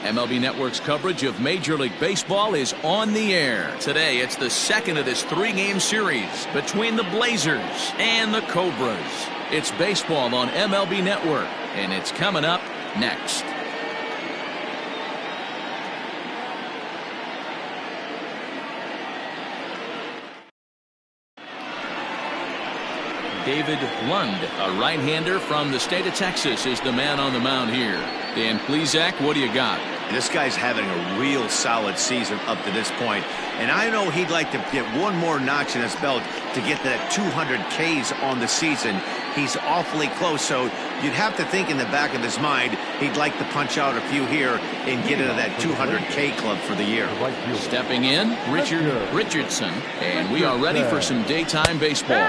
MLB Network's coverage of Major League Baseball is on the air. Today, it's the second of this three-game series between the Blazers and the Cobras. It's baseball on MLB Network, and it's coming up next. David Lund, a right-hander from the state of Texas, is the man on the mound here. Dan Plesac, what do you got? This guy's having a real solid season up to this point, and I know he'd like to get one more notch in his belt to get that 200 Ks on the season. He's awfully close, so you'd have to think in the back of his mind he'd like to punch out a few here and get into that 200K club for the year. Stepping in, Richard Richardson, and we are ready for some daytime baseball.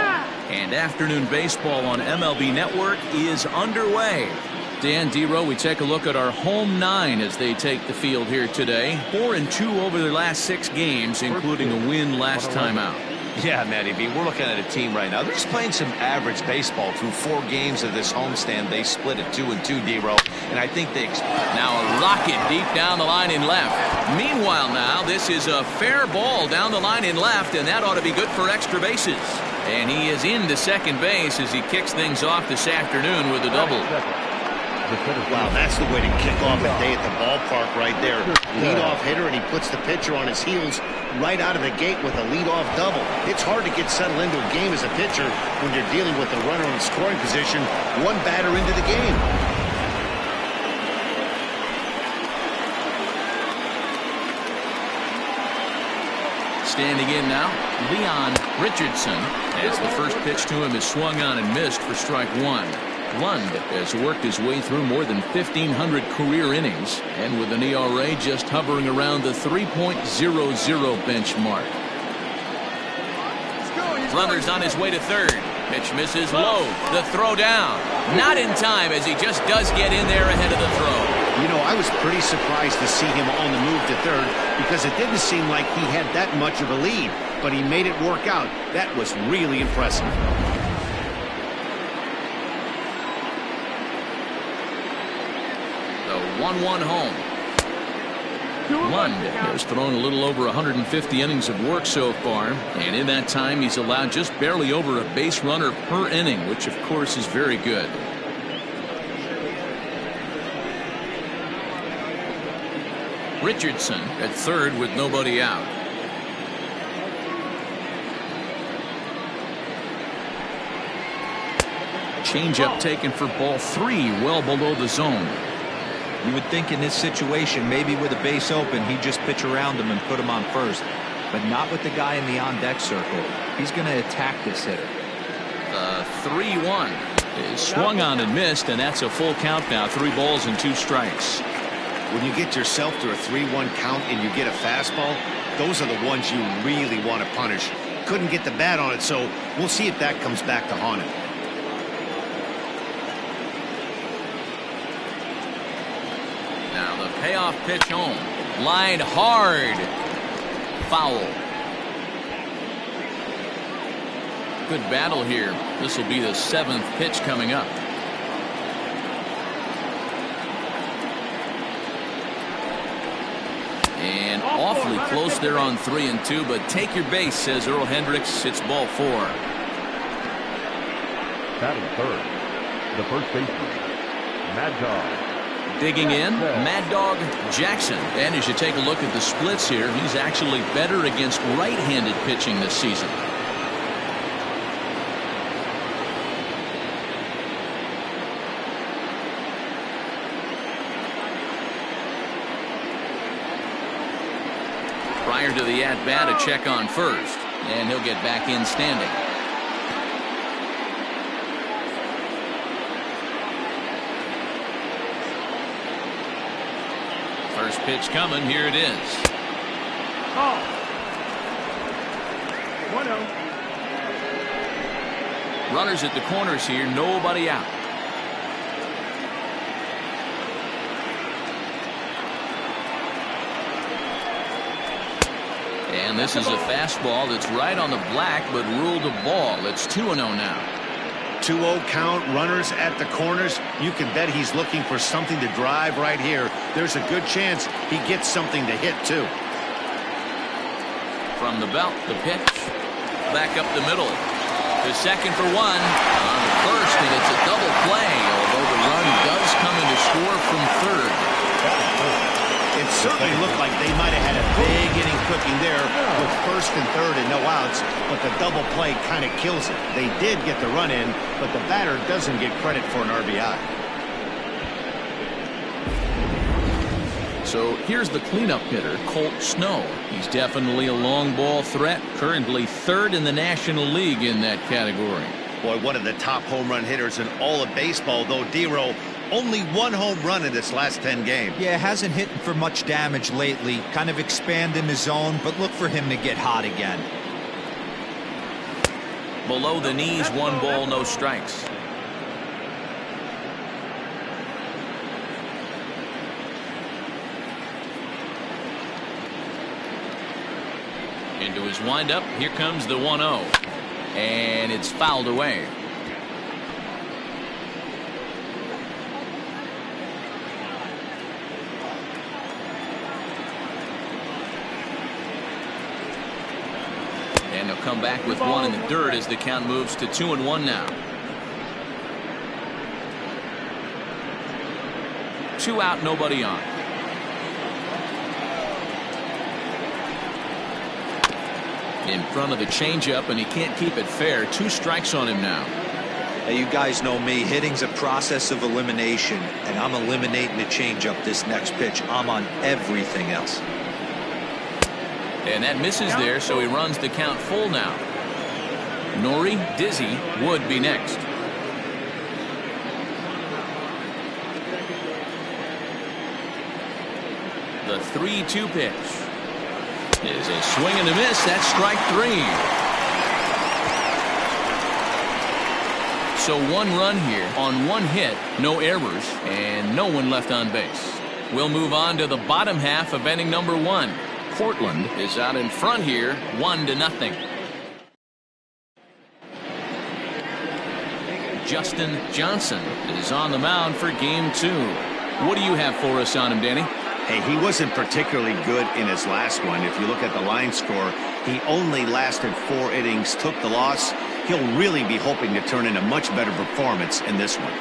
And afternoon baseball on MLB Network is underway. Dan Dero, we take a look at our home nine as they take the field here today. 4-2 over their last 6 games, including a win last time out. Yeah, Matty B, we're looking at a team right now. They're just playing some average baseball through 4 games of this homestand. They split at 2-2, Dero, and I think they now a rocket deep down the line in left. Meanwhile, now this is a fair ball down the line in left, and that ought to be good for extra bases. And he is into second base as he kicks things off this afternoon with a double. Wow, that's the way to kick off a day at the ballpark right there. Leadoff hitter, and he puts the pitcher on his heels right out of the gate with a leadoff double. It's hard to get settled into a game as a pitcher when you're dealing with a runner in scoring position, one batter into the game. Standing in now, Leon Richardson, as the first pitch to him is swung on and missed for strike 1. Lund has worked his way through more than 1,500 career innings, and with an ERA just hovering around the 3.00 benchmark. Runner's on his way to third. Pitch misses low. The throw down. Not in time, as he just does get in there ahead of the throw. You know, I was pretty surprised to see him on the move to third because it didn't seem like he had that much of a lead, but he made it work out. That was really impressive. The 1-1 home. Lund has thrown a little over 150 innings of work so far, and in that time he's allowed just barely over a base runner per inning, which of course is very good. Richardson at third with nobody out. Changeup taken for ball 3, well below the zone. You would think in this situation, maybe with a base open, he'd just pitch around him and put him on first. But not with the guy in the on-deck circle. He's going to attack this hitter. 3-1 is swung on and missed, and that's a full count now. 3 balls and 2 strikes. When you get yourself to a 3-1 count and you get a fastball, those are the ones you really want to punish. Couldn't get the bat on it, so we'll see if that comes back to haunt him. Now the payoff pitch home. Line hard. Foul. Good battle here. This will be the 7th pitch coming up. And awfully close there on 3-2, but take your base, says Earl Hendricks. It's ball 4. Batting third, the first baseman, Mad Dog. Digging in, Mad Dog Jackson. And as you take a look at the splits here, he's actually better against right-handed pitching this season. Prior to the at-bat, a check on first, and he'll get back in standing. First pitch coming. Here it is. Oh. 1-0. Runners at the corners here. Nobody out. And this is a fastball that's right on the black, but ruled a ball. It's 2-0 now. 2-0 count, runners at the corners. You can bet he's looking for something to drive right here. There's a good chance he gets something to hit, too. From the belt, the pitch. Back up the middle. The second for one. On the first, and it's a double play, although the run does come in to score from third. It certainly looked like they might have had a big inning cooking there with first and third and no outs, but the double play kind of kills it. They did get the run in, but the batter doesn't get credit for an RBI. So here's the cleanup hitter, Colt Snow. He's definitely a long ball threat, currently third in the National League in that category. Boy, one of the top home run hitters in all of baseball, though, D-Row. Only one home run in this last 10 games. Yeah, hasn't hit for much damage lately. Kind of expanding the zone, but look for him to get hot again. Below the knees, 1 ball, no strikes. Into his windup, here comes the 1-0. And it's fouled away. And he'll come back with one in the dirt as the count moves to 2-1 now. 2 out, nobody on. In front of the changeup, and he can't keep it fair. 2 strikes on him now. Hey, you guys know me. Hitting's a process of elimination, and I'm eliminating the changeup this next pitch. I'm on everything else. And that misses there, so he runs the count full now. Nori Dizzy would be next. The 3-2 pitch is a swing and a miss. That's strike 3. So 1 run here on 1 hit, no errors, and no one left on base. We'll move on to the bottom half of inning number 1. Portland is out in front here, 1-0. Justin Johnson is on the mound for game 2. What do you have for us on him, Danny? Hey, he wasn't particularly good in his last one. If you look at the line score, he only lasted 4 innings, took the loss. He'll really be hoping to turn in a much better performance in this one.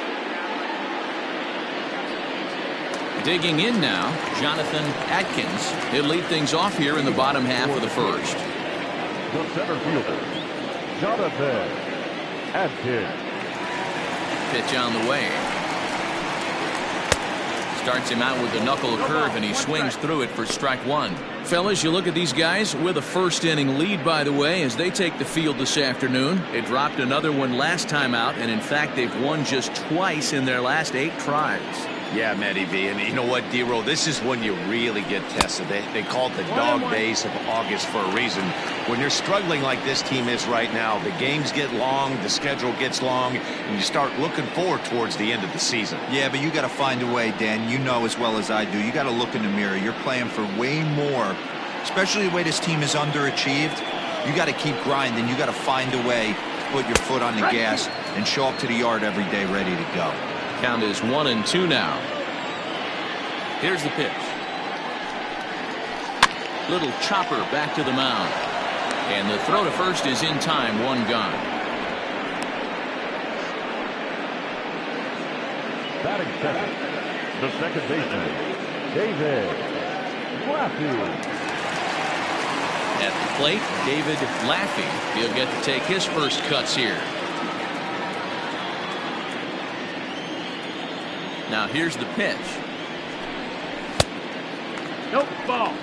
Digging in now, Jonathan Atkins. He'll lead things off here in the bottom half of the first. The center fielder, Jonathan Atkins. Pitch on the way. Starts him out with a knuckle curve, and he swings through it for strike 1. Fellas, you look at these guys with a first inning lead, by the way, as they take the field this afternoon. They dropped another one last time out, and in fact, they've won just twice in their last 8 tries. Yeah, Matty V, and you know what, D-Row, this is when you really get tested. They call it the dog days of August for a reason. When you're struggling like this team is right now, the games get long, the schedule gets long, and you start looking forward towards the end of the season. Yeah, but you got to find a way, Dan. You know as well as I do. You got to look in the mirror. You're playing for way more, especially the way this team is underachieved. You got to keep grinding. You got to find a way to put your foot on the gas and show up to the yard every day ready to go. Count is 1-2 now. Here's the pitch. Little chopper back to the mound. And the throw to first is in time, 1 gone. Batting second, the second baseman, David Laffey. At the plate, David Laffey. He'll get to take his first cuts here. Now here's the pitch. Nope, ball.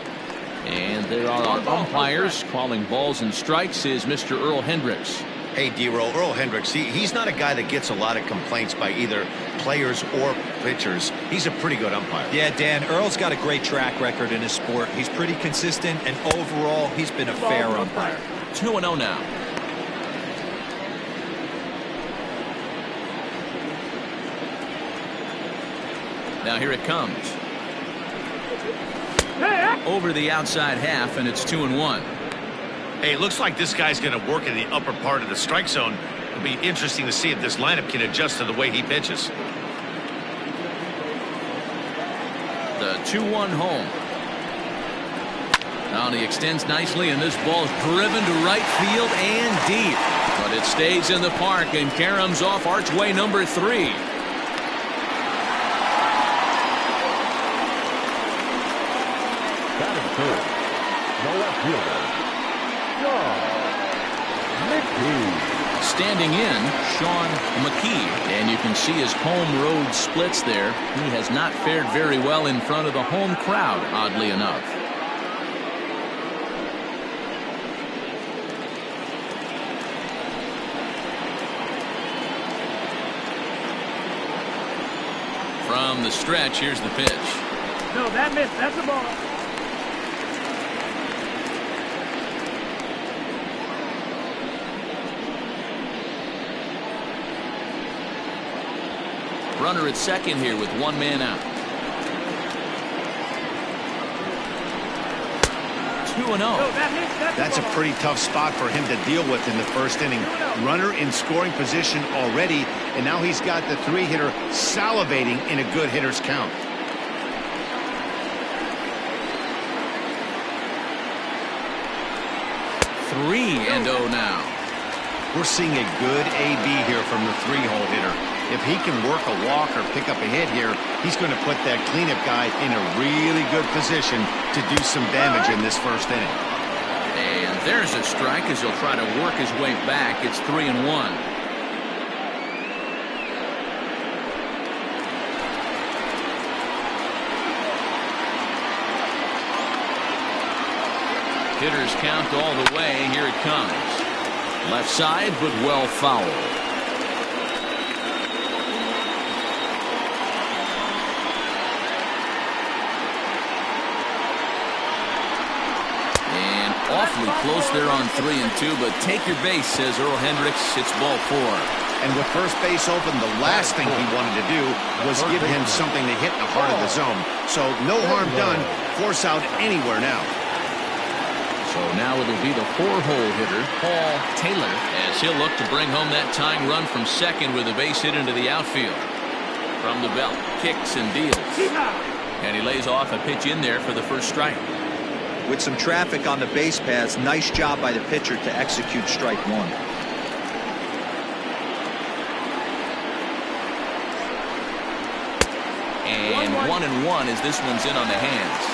And there are our umpires. Calling balls and strikes is Mr. Earl Hendricks. Hey, D-Row, Earl Hendricks, he's not a guy that gets a lot of complaints by either players or pitchers. He's a pretty good umpire. Yeah, Dan, Earl's got a great track record in his sport. He's pretty consistent, and overall, he's been a fair umpire. 2-0 now. Now here it comes. Over the outside half, and it's 2-1. Hey, it looks like this guy's going to work in the upper part of the strike zone. It'll be interesting to see if this lineup can adjust to the way he pitches. The 2-1 home. Now he extends nicely, and this ball's driven to right field and deep. But it stays in the park and caroms off archway number 3. Batting third, the left fielder, Sean McKee. Standing in, Sean McKee. And you can see his home road splits there. He has not fared very well in front of the home crowd, oddly enough. From the stretch, here's the pitch. No, that missed. That's the ball. Runner at second here with 1 man out. 2-0. That's a pretty tough spot for him to deal with in the first inning. Runner in scoring position already, and now he's got the 3-hitter salivating in a good hitter's count. Three and 0 now. We're seeing a good AB here from the 3-hole hitter. If he can work a walk or pick up a hit here, he's going to put that cleanup guy in a really good position to do some damage in this first inning. And there's a strike as he'll try to work his way back. It's 3-1. Hitters count all the way. Here it comes. Left side, but well fouled. Awfully close there on 3 and 2, but take your base, says Earl Hendricks. It's ball 4. And with first base open, the last thing he wanted to do was give him something to hit in the heart of the zone. So no harm done. Force out anywhere now. So now it'll be the 4-hole hitter, Paul Taylor, as he'll look to bring home that tying run from second with a base hit into the outfield. From the belt, kicks and deals. And he lays off a pitch in there for the first strike. With some traffic on the base paths, nice job by the pitcher to execute strike 1. And 1-1 as this one's in on the hands.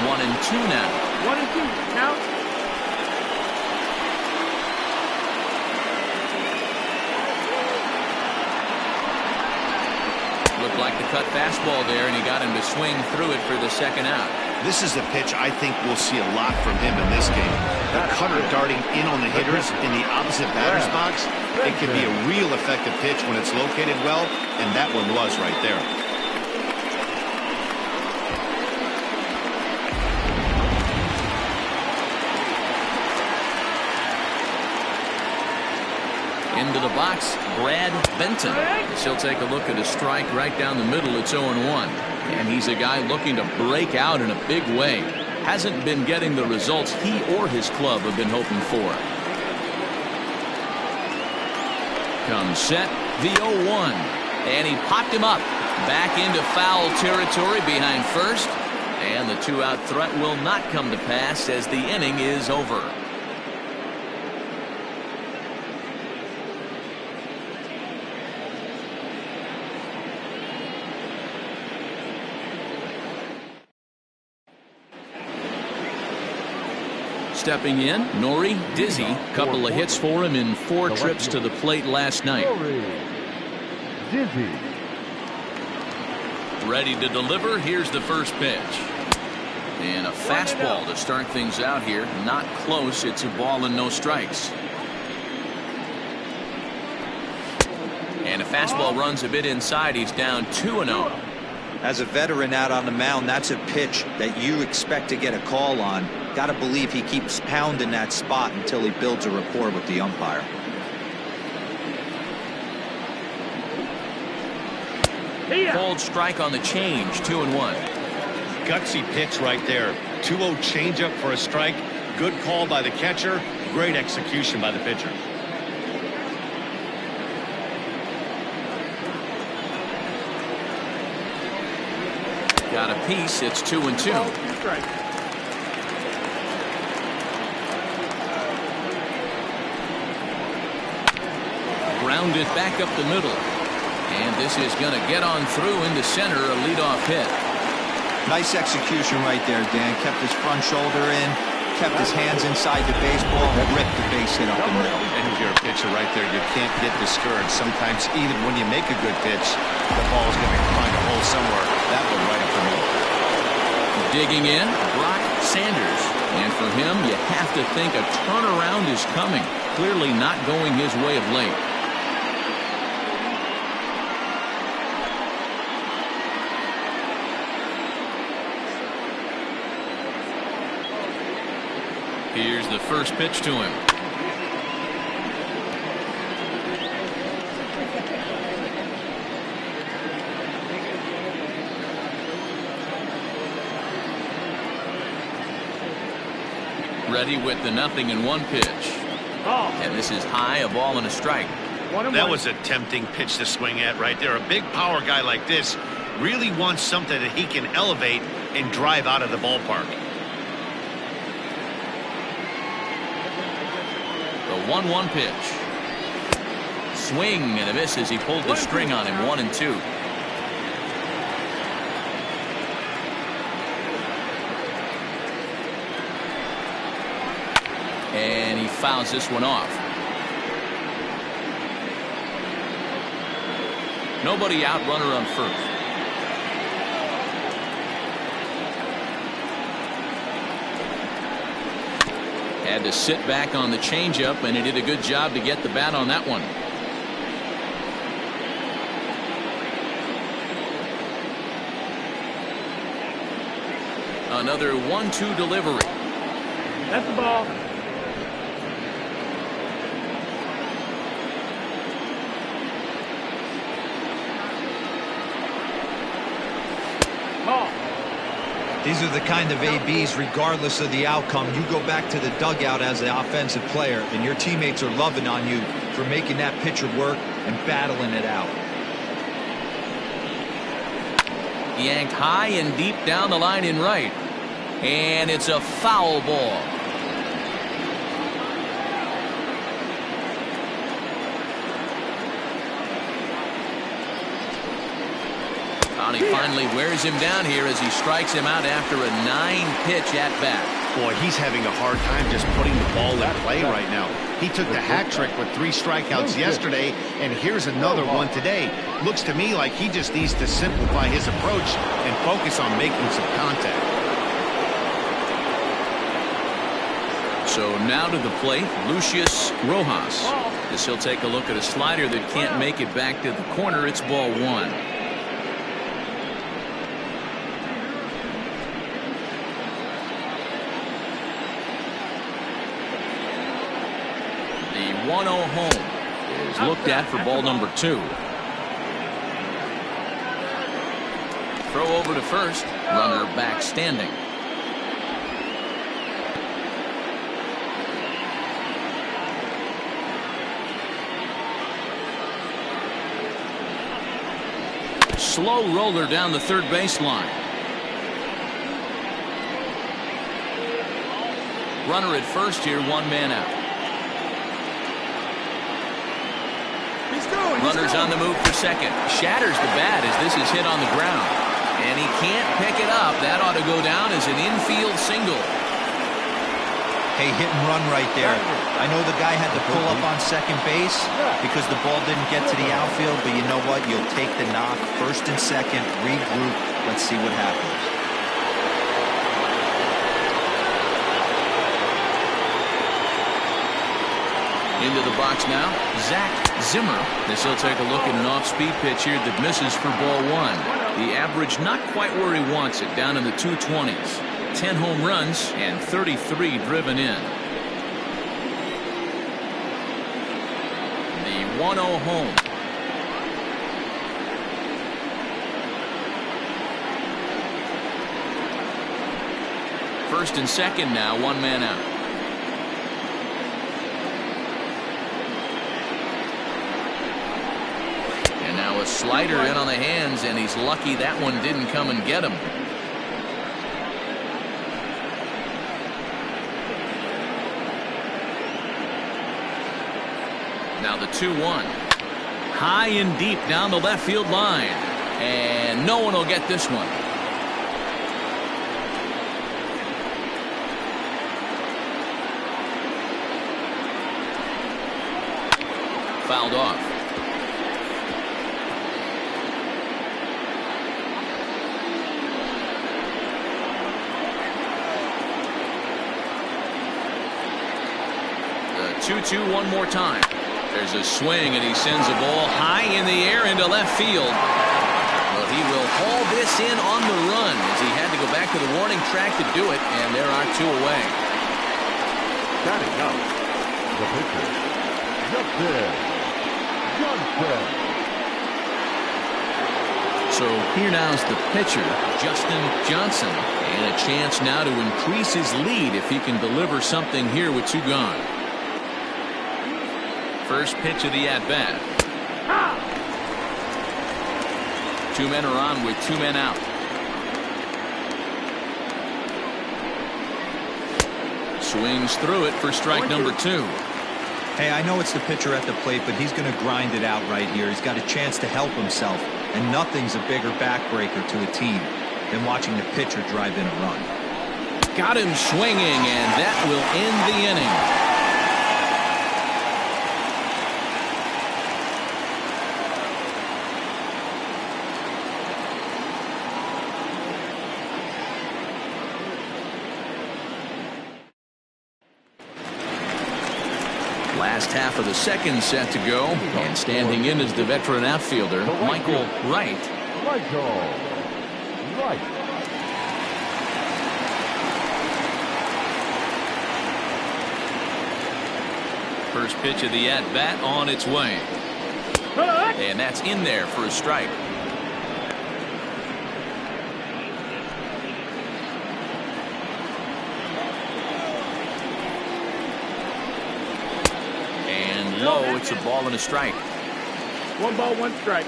1-2 now. 1-2 count. Looked like the cut fastball there, and he got him to swing through it for the second out. This is a pitch I think we'll see a lot from him in this game. The cutter darting in on the hitters in the opposite batter's box. It can be a real effective pitch when it's located well, and that one was right there. Into the box, Brad Benton. He'll take a look at a strike right down the middle. It's 0-1. And he's a guy looking to break out in a big way. Hasn't been getting the results he or his club have been hoping for. Comes set, the 0-1. And he popped him up. Back into foul territory behind first. And the 2-out threat will not come to pass as the inning is over. Stepping in, Nori Dizzy. Couple of hits for him in 4 trips to the plate last night. Dizzy. Ready to deliver. Here's the first pitch. And a fastball to start things out here. Not close. It's a ball and no strikes. And a fastball runs a bit inside. He's down 2-0. As a veteran out on the mound, that's a pitch that you expect to get a call on. Got to believe he keeps pounding that spot until he builds a rapport with the umpire. Called strike on the change, 2-1. gutsy pitch right there. 2-0 changeup for a strike. Good call by the catcher. Great execution by the pitcher. Got a piece. It's 2-2. Grounded back up the middle. And this is going to get on through into center, a leadoff hit. Nice execution right there, Dan. Kept his front shoulder in, kept his hands inside the baseball, and ripped the base hit up the middle. And if you're a pitcher right there, you can't get discouraged. Sometimes even when you make a good pitch, the ball is going to find a hole somewhere. That one right up the middle. Digging in, Brock Sanders. And for him, you have to think a turnaround is coming. Clearly not going his way of late. Here's the first pitch to him. Ready with the 0-1 pitch. And this is high, a ball and a strike. That was a tempting pitch to swing at right there. A big power guy like this really wants something that he can elevate and drive out of the ballpark. The 1-1 pitch. Swing and a miss as he pulled the string on him. 1-2. And he fouls this one off. Nobody out, runner on first. Had to sit back on the changeup, and he did a good job to get the bat on that one. Another 1-2 delivery. That's the ball. These are the kind of ABs, regardless of the outcome. You go back to the dugout as the offensive player, and your teammates are loving on you for making that pitcher work and battling it out. Yanked high and deep down the line in right. And it's a foul ball. He finally wears him down here as he strikes him out after a 9-pitch at bat. Boy, he's having a hard time just putting the ball in play right now. He took the hat trick with 3 strikeouts yesterday, and here's another one today. Looks to me like he just needs to simplify his approach and focus on making some contact. So now to the plate, Lucius Rojas. As he'll take a look at a slider that can't make it back to the corner. It's ball 1. The 1-0 home is looked at for ball number 2. Throw over to first. Runner back standing. Slow roller down the third baseline. Runner at first here, 1 man out. Runner's on the move for second. Shatters the bat as this is hit on the ground. And he can't pick it up. That ought to go down as an infield single. Hey, hit and run right there. I know the guy had to pull up on second base because the ball didn't get to the outfield, but you know what? You'll take the knock. First and second, regroup. Let's see what happens. Into the box now, Zach Zimmer. This he'll take a look at an off-speed pitch here that misses for ball 1. The average not quite where he wants it, down in the 220s. 10 home runs and 33 driven in. The 1-0 home. first and second now, one man out. And now a slider in on the hands, and he's lucky that one didn't come and get him. Now the 2-1. High and deep down the left field line. And no one will get this one. Fouled off. The 2-2 one more time. There's a swing, and he sends a ball high in the air into left field. Well, he will haul this in on the run as he had to go back to the warning track to do it, and there are two away. Batting out, the pitcher, Justin Johnson. So here now's the pitcher, Justin Johnson, and a chance now to increase his lead if he can deliver something here with two gone. First pitch of the at-bat. Two men are on with two men out. Swings through it for strike number two. Hey, I know it's the pitcher at the plate, but he's going to grind it out right here. He's got a chance to help himself, and nothing's a bigger backbreaker to a team than watching the pitcher drive in a run. Got him swinging, and that will end the inning. Last half of the second set to go, and standing in is the veteran outfielder, Michael Wright. Michael Wright. First pitch of the at-bat on its way. And that's in there for a strike. Low, it's a ball and a strike. One ball, one strike.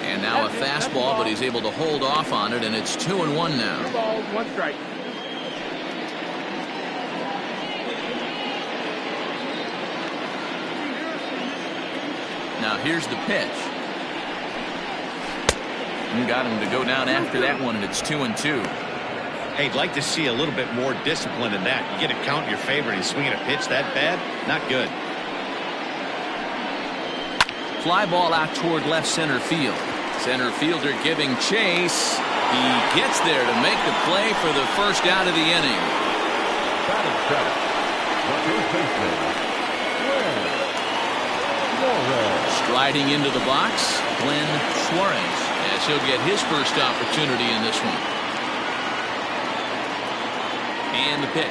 And now a fastball, but he's able to hold off on it, and it's 2-1 now. Two balls, one strike. Now here's the pitch. And got him to go down after that one, and it's 2-2. Hey, I'd like to see a little bit more discipline in that. You get a count in your favor and he's swinging a pitch that bad? Not good. Fly ball out toward left center field. Center fielder giving chase. He gets there to make the play for the first out of the inning. Batting center, the first baseman, Striding into the box, Glenn Suarez, as he'll get his first opportunity in this one. And the pitch.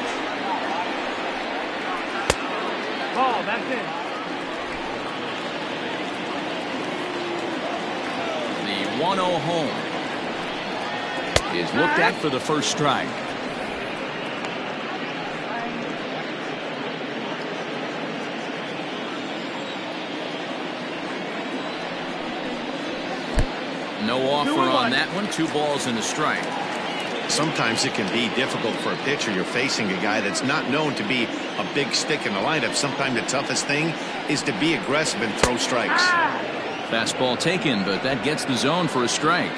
Ball, that's it. The 1-0 home is looked at for the first strike. No offer on that one. 2 balls and a strike. Sometimes it can be difficult for a pitcher. You're facing a guy that's not known to be a big stick in the lineup. Sometimes the toughest thing is to be aggressive and throw strikes. Fastball taken, but that gets the zone for a strike.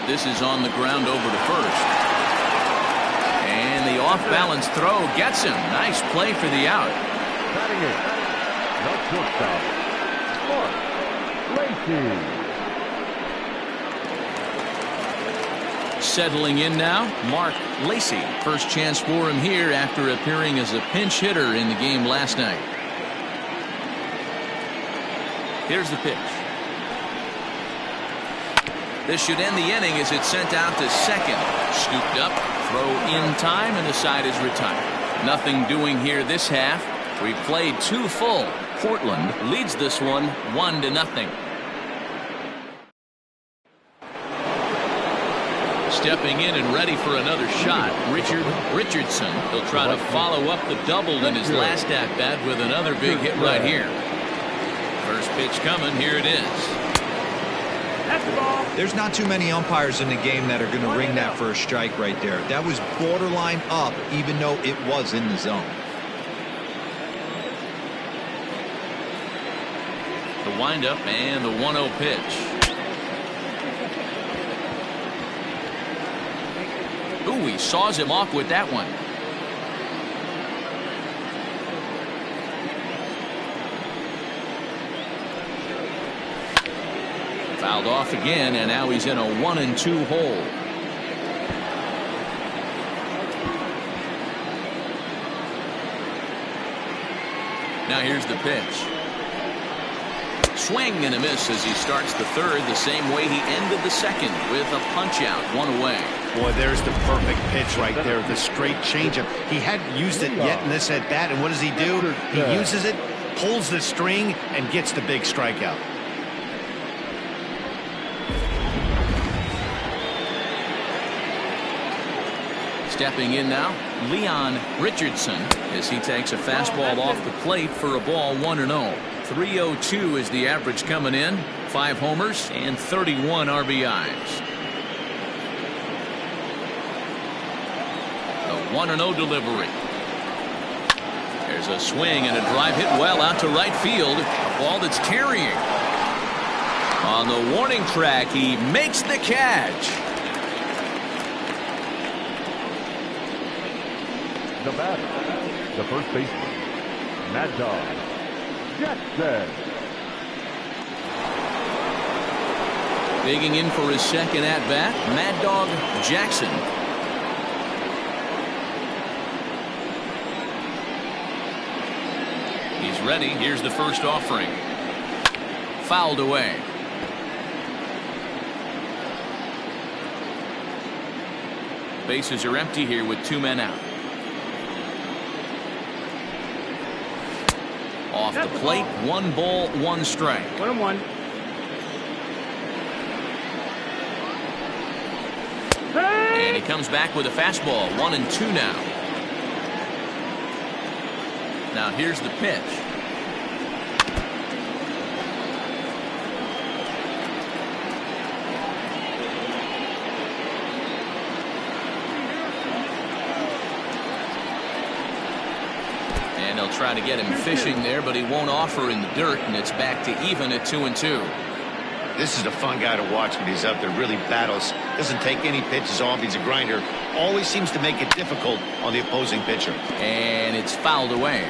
This is on the ground over to first. And the off-balance throw gets him. Nice play for the out. batting it, the shortstop, Mark Lacy. Settling in now, Mark Lacy. First chance for him here after appearing as a pinch hitter in the game last night. Here's the pitch. This should end the inning as it's sent out to second. Scooped up, throw in time, and the side is retired. Nothing doing here this half. We've played 2 full. Portland leads this one 1-0. Stepping in and ready for another shot, Richardson. He'll try to follow up the double in his last at-bat with another big hit right here. First pitch coming. Here it is. That's the ball. There's not too many umpires in the game that are going to ring that first strike right there. That was borderline up, even though it was in the zone. The windup and the 1-0 pitch. Ooh, he saws him off with that one. Fouled off again, and now he's in a 1-2 hole. Now here's the pitch. Swing and a miss as he starts the third the same way he ended the second, with a punch out, one away. Boy, there's the perfect pitch right there, the straight changeup. He hadn't used it yet in this at bat, and what does he do? He uses it, pulls the string, and gets the big strikeout. Stepping in now, Leon Richardson, as he takes a fastball off the plate for a ball 1-0. 302 is the average coming in, 5 homers and 31 RBIs. The 1-0 delivery. There's a swing and a drive hit well out to right field. A ball that's carrying. On the warning track, he makes the catch. The batter, the first baseman, Mad Dog Jackson. Digging in for his second at-bat, Mad Dog Jackson. He's ready. Here's the first offering. Fouled away. Bases are empty here with 2 men out. Off the plate, 1 ball, 1 strike. 1-1. And he comes back with a fastball, 1-2 now. Now here's the pitch. And they'll try to get him fishing there, but he won't offer in the dirt, and it's back to even at 2-2. This is a fun guy to watch when he's up there. Really battles. Doesn't take any pitches off. He's a grinder. Always seems to make it difficult on the opposing pitcher. And it's fouled away.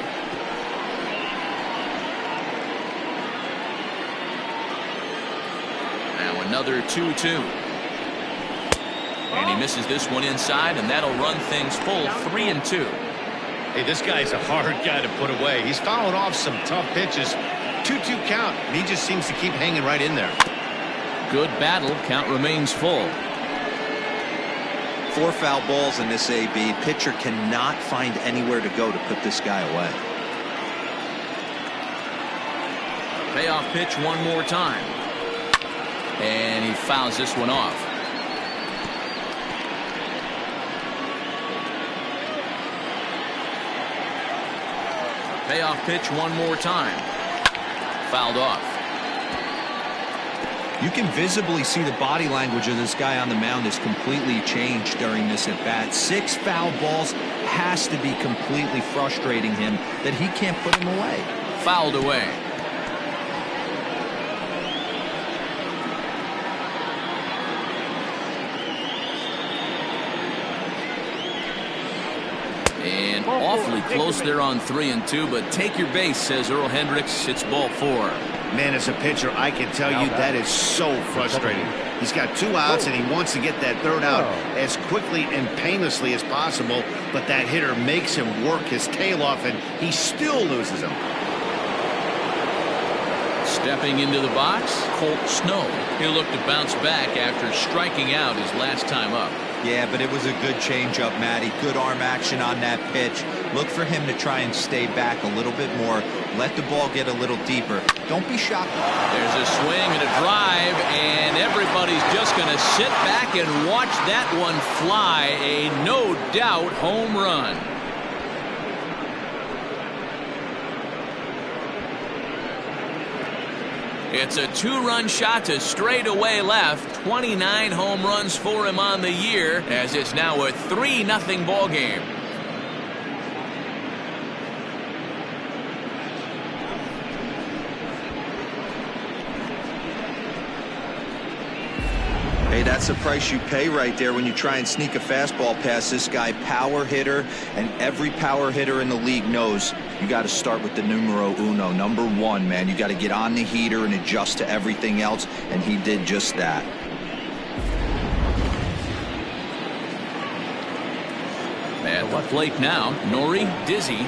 Now another 2-2. And he misses this one inside, and that'll run things full 3-2. Hey, this guy's a hard guy to put away. He's fouled off some tough pitches. 2-2 count. And he just seems to keep hanging right in there. Good battle. Count remains full. 4 foul balls in this AB. Pitcher cannot find anywhere to go to put this guy away. Payoff pitch one more time. And he fouls this one off. Payoff pitch one more time. Fouled off. You can visibly see the body language of this guy on the mound is completely changed during this at bat. 6 foul balls has to be completely frustrating him that he can't put him away. Fouled away. And awfully close there on 3-2, but take your base, says Earl Hendricks. It's ball 4. Man, as a pitcher, I can tell you that is so frustrating. He's got 2 outs, and he wants to get that 3rd out as quickly and painlessly as possible, but that hitter makes him work his tail off, and he still loses him. Stepping into the box, Colt Snow. He'll look to bounce back after striking out his last time up. Yeah, but it was a good changeup, Matty. Good arm action on that pitch. Look for him to try and stay back a little bit more. Let the ball get a little deeper. Don't be shocked. There's a swing and a drive, and everybody's just going to sit back and watch that one fly. A no doubt home run. It's a two-run shot to straightaway left. 29 home runs for him on the year, as it's now a 3-0 ball game. Hey, that's the price you pay right there when you try and sneak a fastball past this guy. Power hitter, and every power hitter in the league knows you got to start with the numero uno, number one, man. You got to get on the heater and adjust to everything else, and he did just that. At the plate now, Nori Dizzy.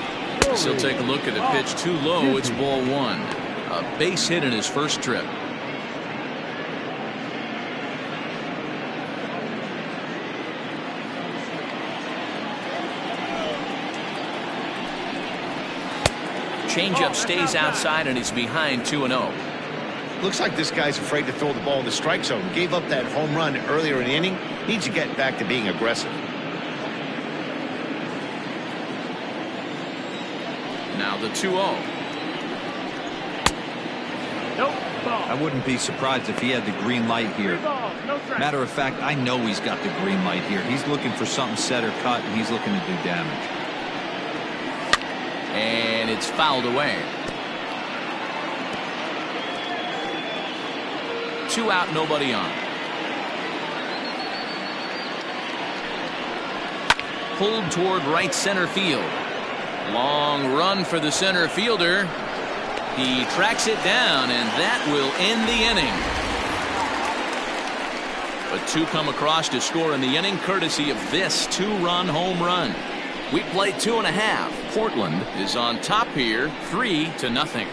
He'll take a look at a pitch too low. It's ball one. A base hit in his first trip. Changeup stays outside, and he's behind 2-0. Looks like this guy's afraid to throw the ball in the strike zone. Gave up that home run earlier in the inning. Needs to get back to being aggressive. Now the 2-0. Nope. Ball. I wouldn't be surprised if he had the green light here. No strike. Matter of fact, I know he's got the green light here. He's looking for something set or cut, and he's looking to do damage. And it's fouled away. 2 out, nobody on. Pulled toward right center field. Long run for the center fielder. He tracks it down, and that will end the inning. But 2 come across to score in the inning, courtesy of this 2-run home run. We play 2.5. Portland is on top here, 3-0.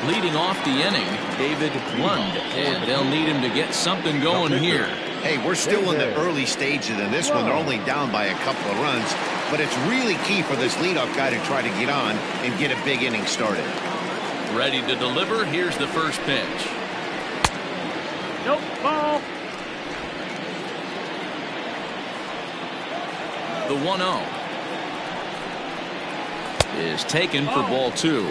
Leading off the inning, David Lund, and they'll need him to get something going here. Hey, we're still in the early stages of this one. They're only down by a couple of runs, but it's really key for this leadoff guy to try to get on and get a big inning started. Ready to deliver. Here's the first pitch. Nope. Ball. The 1-0 is taken for ball 2.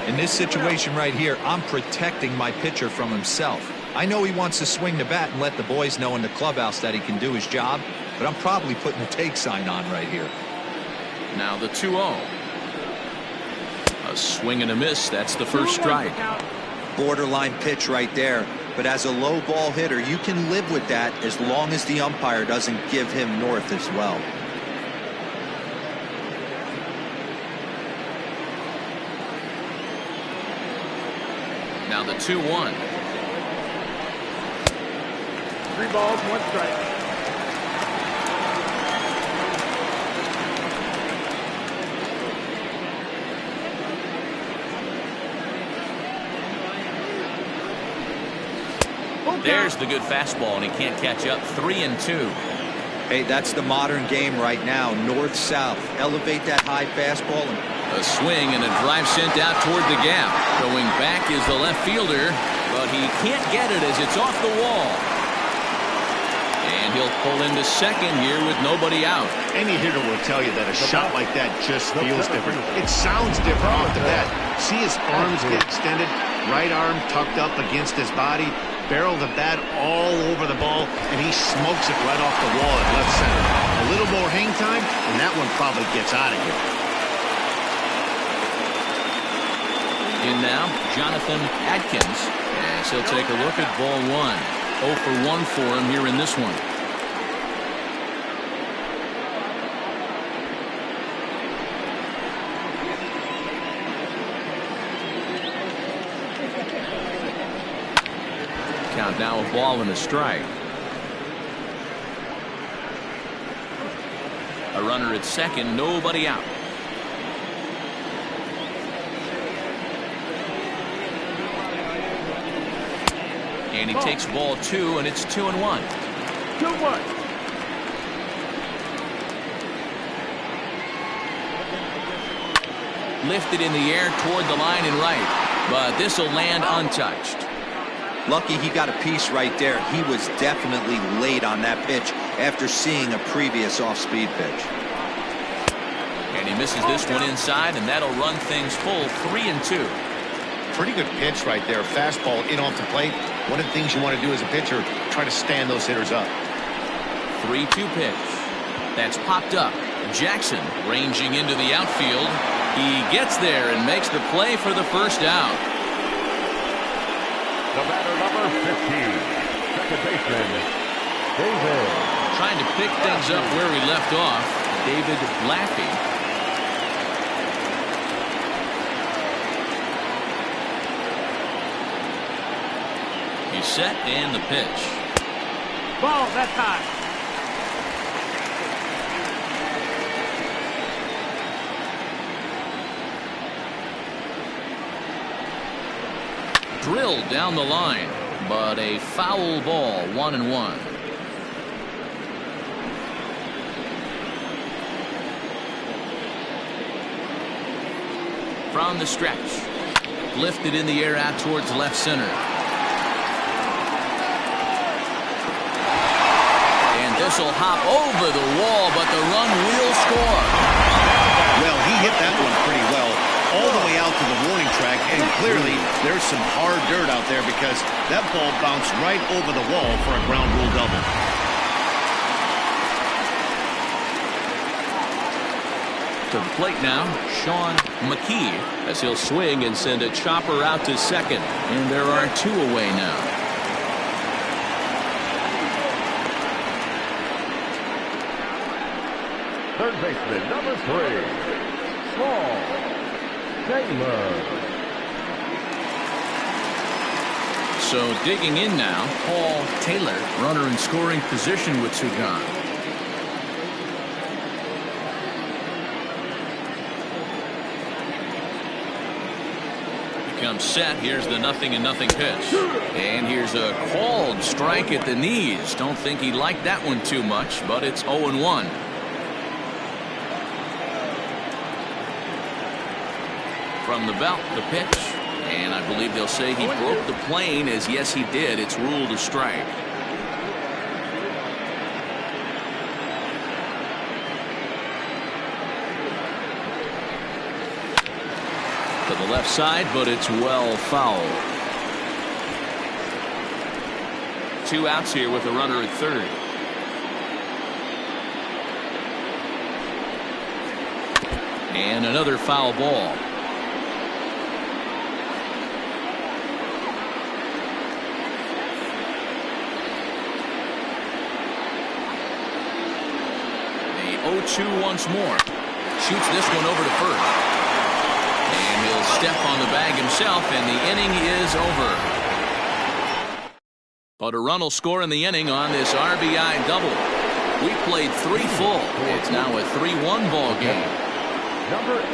In this situation right here, I'm protecting my pitcher from himself. I know he wants to swing the bat and let the boys know in the clubhouse that he can do his job, but I'm probably putting the take sign on right here. Now the 2-0. A swing and a miss. That's the first strike. Borderline pitch right there. But as a low ball hitter, you can live with that as long as the umpire doesn't give him north as well. Now the 2-1. 3 balls, 1 strike. There's the good fastball, and he can't catch up. 3-2. Hey, that's the modern game right now. North-south. Elevate that high fastball. A swing and a drive sent out toward the gap. Going back is the left fielder, but he can't get it as it's off the wall. And he'll pull into second here with nobody out. Any hitter will tell you that a shot like that just feels different. It sounds different off the bat. See his arms get extended, right arm tucked up against his body, barrel the bat all over the ball, and he smokes it right off the wall at left center. A little more hang time, and that one probably gets out of here. In now, Jonathan Adkins, as he'll take a look at ball 1. 0 for 1 for him here in this one. Count now a ball and a strike. A runner at second, nobody out. And he takes ball 2, and it's 2-1. 2-1. Lifted in the air toward the line and right, but this will land untouched. Lucky he got a piece right there. He was definitely late on that pitch after seeing a previous off-speed pitch. And he misses this one inside, and that'll run things full 3-2. Pretty good pitch right there. Fastball in off the plate. One of the things you want to do as a pitcher, try to stand those hitters up. 3-2 pitch. That's popped up. Jackson ranging into the outfield. He gets there and makes the play for the first out. The batter, number 15, second baseman, David. Trying to pick things up where he left off, David Laffey. He's set and the pitch. Ball, that's high. Drilled down the line, but a foul ball, 1-1. From the stretch, lifted in the air out towards left center. And this will hop over the wall, but the run will score. Well, he hit that one pretty well, all the way out to the warning track, and clearly there's some hard dirt out there because that ball bounced right over the wall for a ground rule double. To the plate now, Sean McKee, as he'll swing and send a chopper out to second, and there are 2 away now. Third baseman, number 3, Small Taylor. So digging in now, Paul Taylor, runner in scoring position with 2 gone. Becomes set. Here's the 0-0 pitch. And here's a called strike at the knees. Don't think he liked that one too much, but it's 0-1. From the belt, the pitch. And I believe they'll say he broke the plane, as yes he did. It's ruled a strike. To the left side, but it's well foul. 2 outs here with a runner at third. And another foul ball. The 0-2 once more. Shoots this one over to first. And he'll step on the bag himself, and the inning is over. But a run will score in the inning on this RBI double. We played 3 full. It's now a 3-1 ball game. Number 18.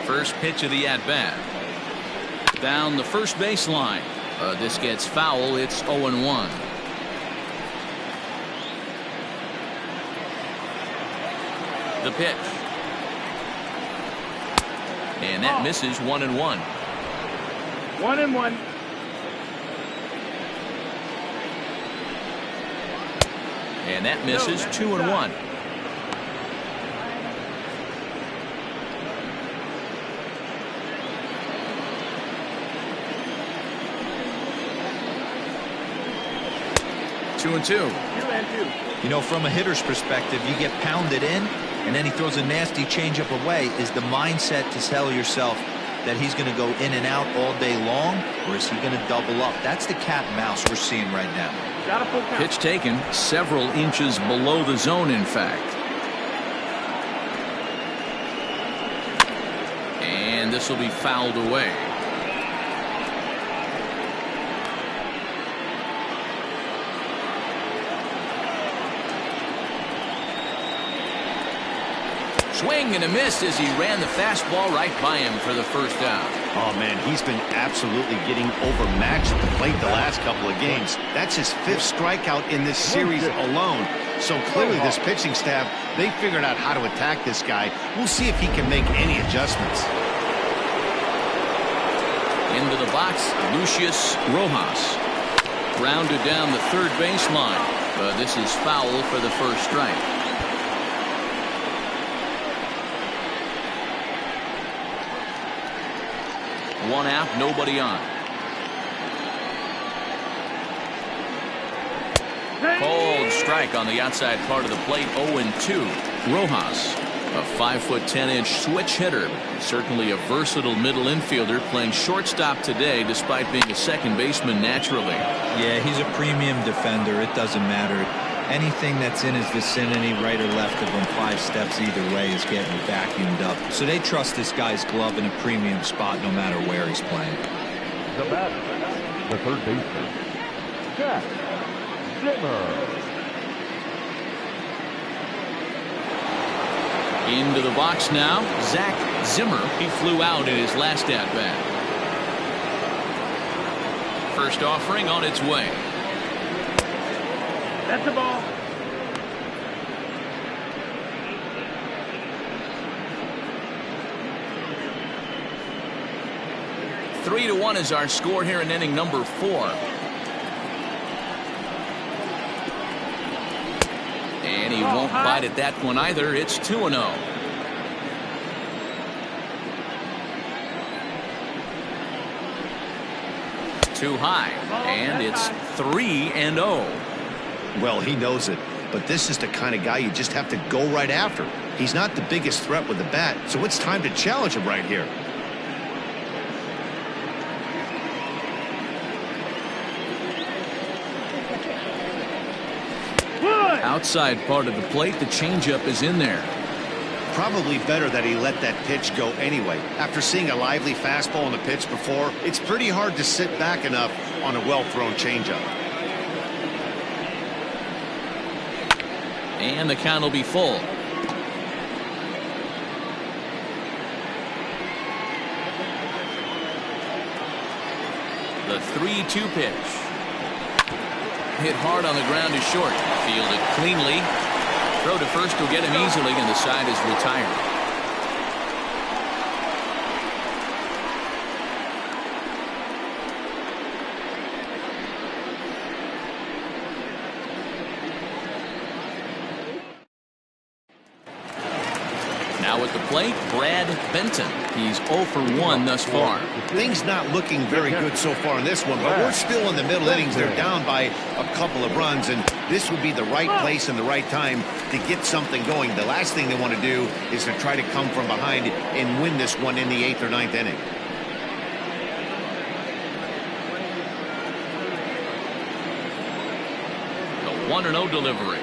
First pitch of the at-bat. Down the first baseline. This gets foul. It's 0-1. The pitch. And that misses 1-1. 1-1. And that misses 2-1. Two and two. You know, from a hitter's perspective, you get pounded in, and then he throws a nasty changeup away. Is the mindset to tell yourself that he's going to go in and out all day long, or is he going to double up? That's the cat and mouse we're seeing right now. Pitch taken several inches below the zone, in fact. And this will be fouled away. swing and a miss as he ran the fastball right by him for the first down. Oh, man, he's been absolutely getting overmatched at the plate the last couple of games. That's his 5th strikeout in this series alone. So clearly this pitching staff, they figured out how to attack this guy. We'll see if he can make any adjustments. Into the box, Lucius Rojas. Grounded down the third baseline, but this is foul for the first strike. One out, nobody on. Cold strike on the outside part of the plate, 0-2. Rojas, a 5'10" switch hitter. Certainly a versatile middle infielder, playing shortstop today despite being a second baseman naturally. Yeah, he's a premium defender. It doesn't matter. Anything that's in his vicinity, right or left of him, 5 steps either way, is getting vacuumed up. So they trust this guy's glove in a premium spot no matter where he's playing. The batter, the third baseman, Zach Zimmer. Into the box now, Zach Zimmer. He flew out in his last at-bat. First offering on its way. That's the ball. Three to 1 is our score here in inning number 4. And he won't bite at that one either. It's 2-0. Too high, and it's 3-0. Well, he knows it, but this is the kind of guy you just have to go right after. He's not the biggest threat with the bat, so it's time to challenge him right here. Outside part of the plate, the changeup is in there. Probably better that he let that pitch go anyway. After seeing a lively fastball on the pitch before, it's pretty hard to sit back enough on a well-thrown changeup. And the count will be full. The 3-2 pitch. Hit hard on the ground is short. Fielded cleanly. Throw to first will get him easily, and the side is retired. Now at the plate, Brad Benton. He's 0 for 1 thus far. Things not looking very good so far in this one, but we're still in the middle innings. They're down by a couple of runs, and this would be the right place and the right time to get something going. The last thing they want to do is to try to come from behind and win this one in the 8th or 9th inning. The 1-0 delivery.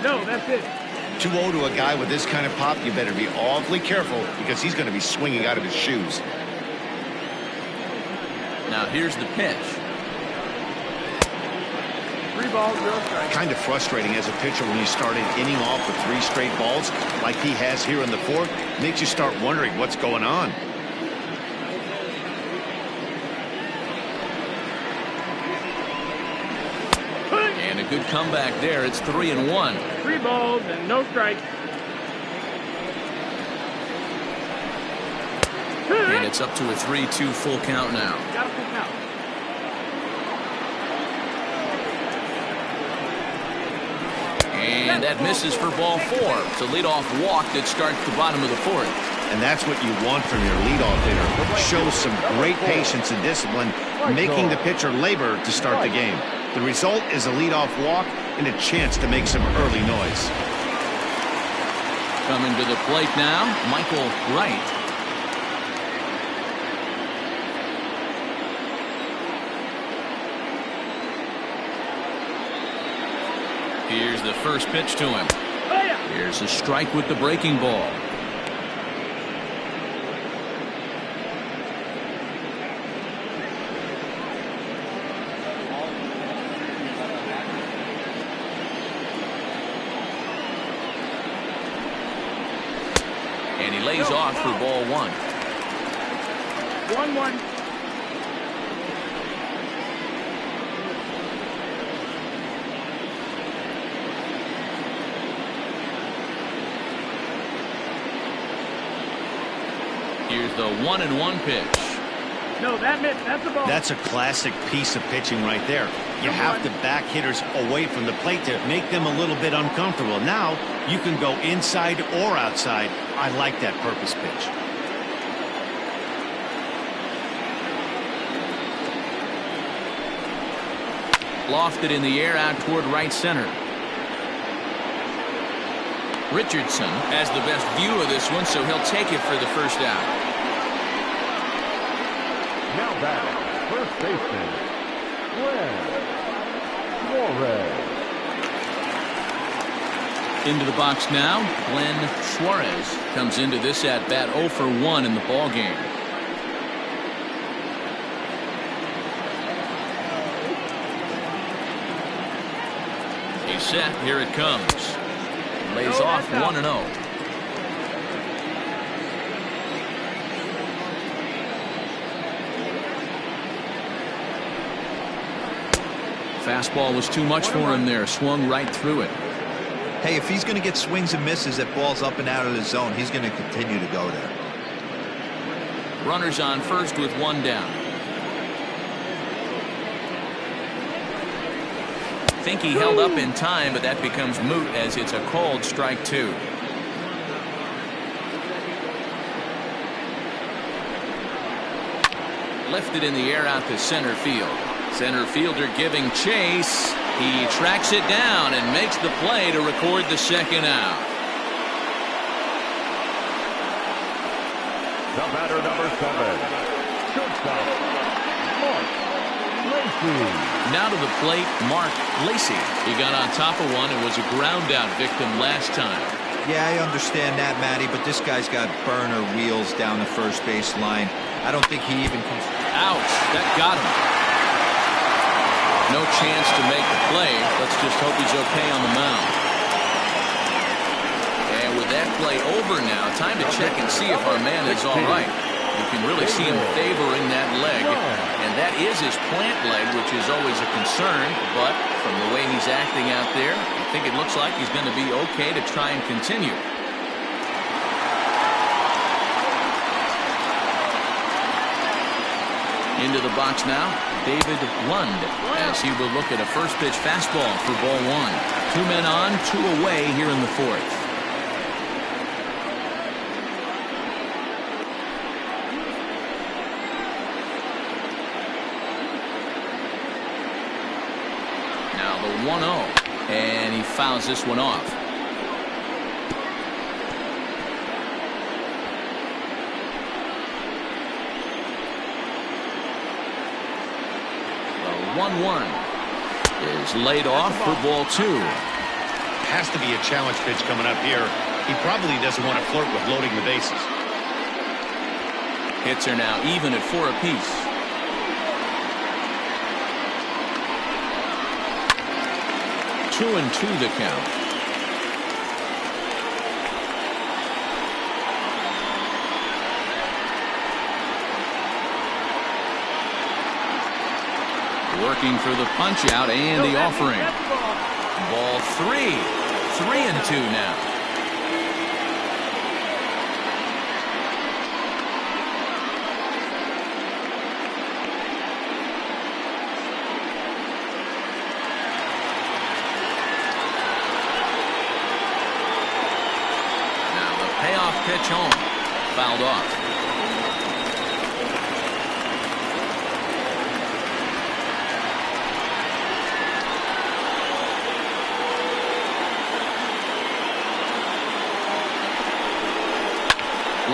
No, that's it. 2-0 to a guy with this kind of pop, you better be awfully careful because he's going to be swinging out of his shoes. Now here's the pitch. 3 balls, 0 strikes. Kind of frustrating as a pitcher when you start an inning off with 3 straight balls like he has here in the 4th. Makes you start wondering what's going on. And a good comeback there. It's 3-1. 3 balls and no strikes. And it's up to a 3-2 full count now. Got a full count. And that misses for ball 4. It's a leadoff walk that starts the bottom of the 4th. And that's what you want from your leadoff hitter. Shows some great patience and discipline, making the pitcher labor to start the game. The result is a leadoff walk and a chance to make some early noise. Coming to the plate now, Michael Wright. Here's the first pitch to him. Here's a strike with the breaking ball. And he lays off for ball 1. 1-1. Here's the 1-1 pitch. No, that's the ball. That's a classic piece of pitching right there. You have to back hitters away from the plate to make them a little bit uncomfortable. Now you can go inside or outside. I like that purpose pitch. Lofted in the air out toward right center. Richardson has the best view of this one, so he'll take it for the first out. Now back, first baseman, Suarez. Into the box now, Glenn Suarez comes into this at bat 0 for 1 in the ball game. He's set. Here it comes. Lays off 1-0. Fastball was too much for him there. Swung right through it. Hey, if he's going to get swings and misses at balls up and out of the zone, he's going to continue to go there. Runners on first with 1 down. I think he held up in time, but that becomes moot as it's a called strike 2. Lifted in the air out to center field. Center fielder giving chase. He tracks it down and makes the play to record the second out. The batter, number 7, shortstop, Mark Lacy. Now to the plate, Mark Lacy. He got on top of one and was a ground out victim last time. Yeah, I understand that, Matty, but this guy's got burner wheels down the first base line. I don't think he even comes. Ouch, that got him. No chance to make the play. Let's just hope he's okay on the mound. And with that play over now, time to check and see if our man is all right. You can really see him favoring that leg, and that is his plant leg, which is always a concern, but from the way he's acting out there, I think it looks like he's going to be okay to try and continue. Into the box now, David Lund, as he will look at a first pitch fastball for ball 1. 2 men on, 2 away here in the 4th. Now the 1-0, and he fouls this one off. The 1-1 is laid off for ball 2. Has to be a challenge pitch coming up here. He probably doesn't want to flirt with loading the bases. Hits are now even at 4 apiece. Two and 2 the count. Working for the punch out and the offering. Ball 3. 3 and 2 now. Pitch home. Fouled off.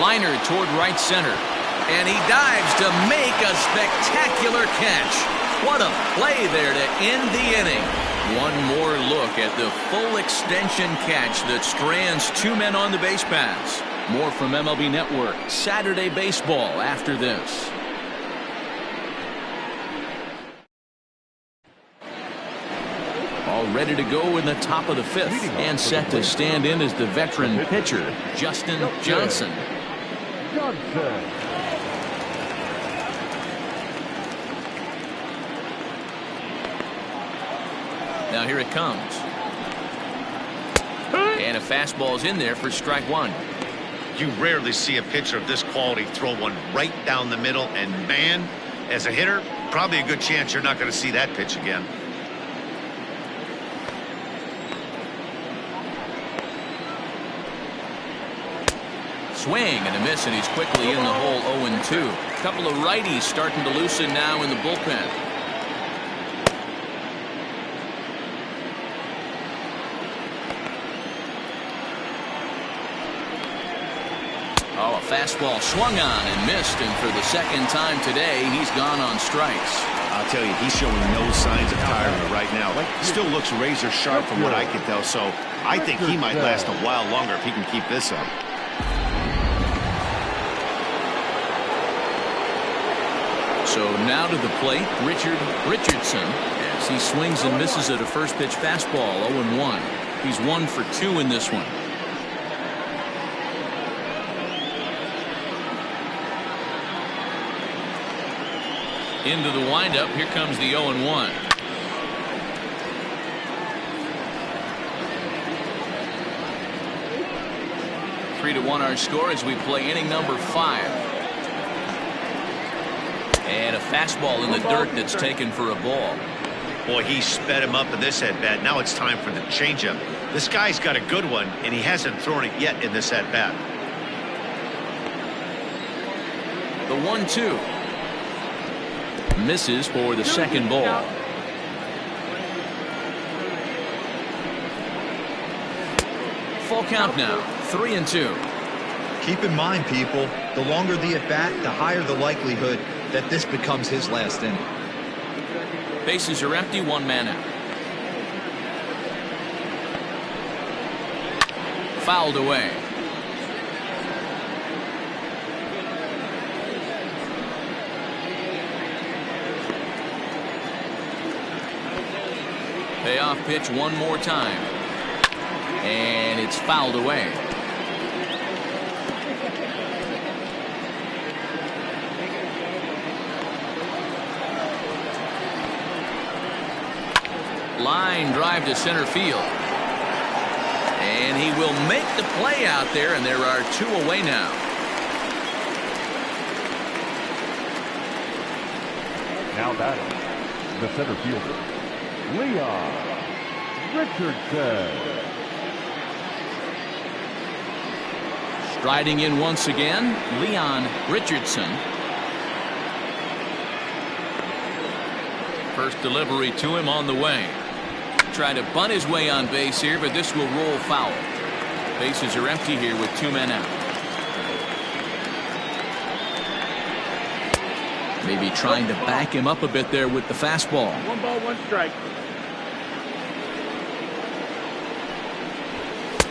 Liner toward right center. And he dives to make a spectacular catch. What a play there to end the inning. One more look at the full extension catch that strands 2 men on the base paths. More from MLB Network Saturday Baseball after this. all ready to go in the top of the fifth. And set to stand in as the veteran pitcher, Justin Johnson. Now here it comes. And a fastball's in there for strike one. You rarely see a pitcher of this quality throw one right down the middle, and man, as a hitter, probably a good chance you're not going to see that pitch again. Swing and a miss, and he's quickly in the hole. 0-2. A couple of righties starting to loosen now in the bullpen. Oh, a fastball swung on and missed, and for the second time today, he's gone on strikes. I'll tell you, he's showing no signs of tiring right now. Still looks razor sharp from what I can tell, so I think he might last a while longer if he can keep this up. So now to the plate, Richardson, as he swings and misses at a first pitch fastball. 0-1. He's 1 for 2 in this one. Into the windup. Here comes the 0-1. Three to 1 our score as we play inning number 5. And a fastball in the dirt that's taken for a ball. Boy, he sped him up in this at-bat. Now it's time for the changeup. This guy's got a good one, and he hasn't thrown it yet in this at-bat. The 1-2. Misses for the second ball. Full count now. 3-2. Keep in mind, people, the longer the at-bat, the higher the likelihood that this becomes his last inning. Bases are empty. 1 man out. Fouled away. Payoff pitch one more time. And it's fouled away. Line drive to center field. And he will make the play out there, and there are 2 away now. Now batting, the center fielder, Leon Richardson. Striding in once again, Leon Richardson. First delivery to him on the way. Trying to bunt his way on base here, but this will roll foul. Bases are empty here with 2 men out. Maybe trying to back him up a bit there with the fastball. 1 ball, 1 strike.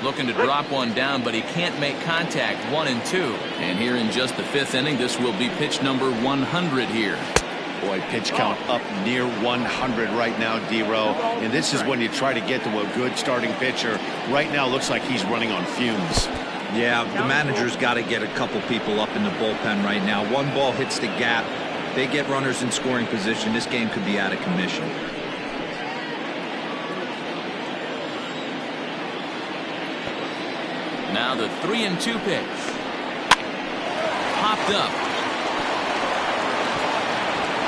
Looking to drop one down, but he can't make contact. 1-2. And here in just the 5th inning, this will be pitch number 100 here. Boy, pitch count up near 100 right now, D-Row. And this is when you try to get to a good starting pitcher. Right now, looks like he's running on fumes. Yeah, the manager's got to get a couple people up in the bullpen right now. 1 ball hits the gap. They get runners in scoring position. This game could be out of commission. Now the 3-2 pitch. Popped up.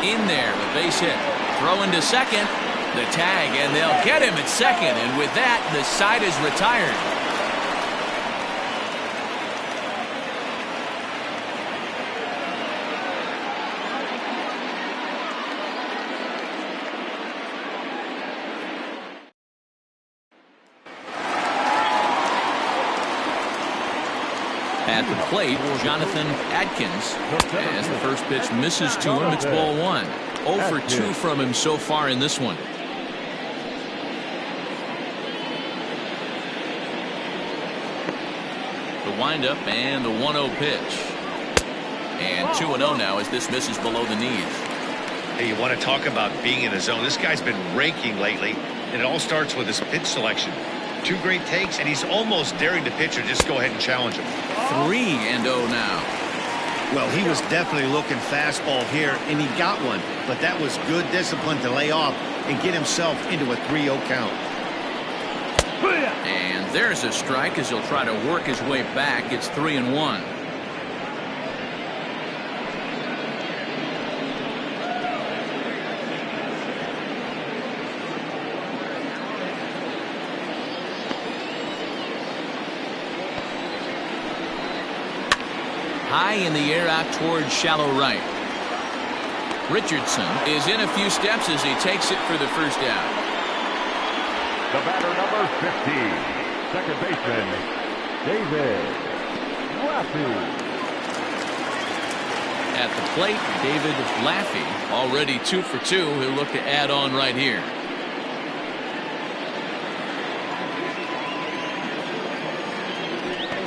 In there, a base hit. Throw into second. The tag, and they'll get him at second. And with that, the side is retired. At the plate, Jonathan Adkins, as the first pitch misses to him. It's ball 1. 0 for 2 from him so far in this one. The windup and the 1-0 pitch. And 2-0 now as this misses below the knees. Hey, you want to talk about being in his zone? This guy's been raking lately. And it all starts with his pitch selection. 2 great takes, and he's almost daring the pitcher just go ahead and challenge him. 3-0 now. Well, he was definitely looking fastball here, and he got one. But that was good discipline to lay off and get himself into a 3-0 count. And there's a strike as he'll try to work his way back. It's 3-1. High in the air out towards shallow right. Richardson is in a few steps as he takes it for the first out. The batter, number 50, second baseman, David Laffey. At the plate, David Laffey, already 2 for 2. He'll look to add on right here.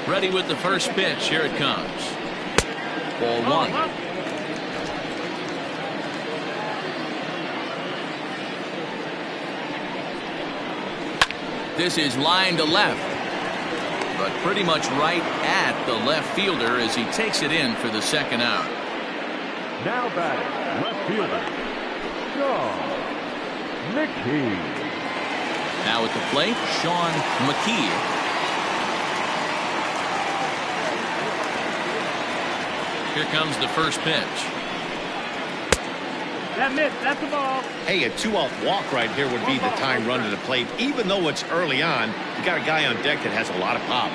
Ready with the first pitch. Here it comes. Ball 1. This is line to left, but pretty much right at the left fielder as he takes it in for the second out. Now batting, left fielder, Sean McKee. Now at the plate, Sean McKee. Here comes the first pitch. That missed. That's the ball. Hey, a 2-out walk right here would be the time run to the plate. Even though it's early on, you got a guy on deck that has a lot of pop.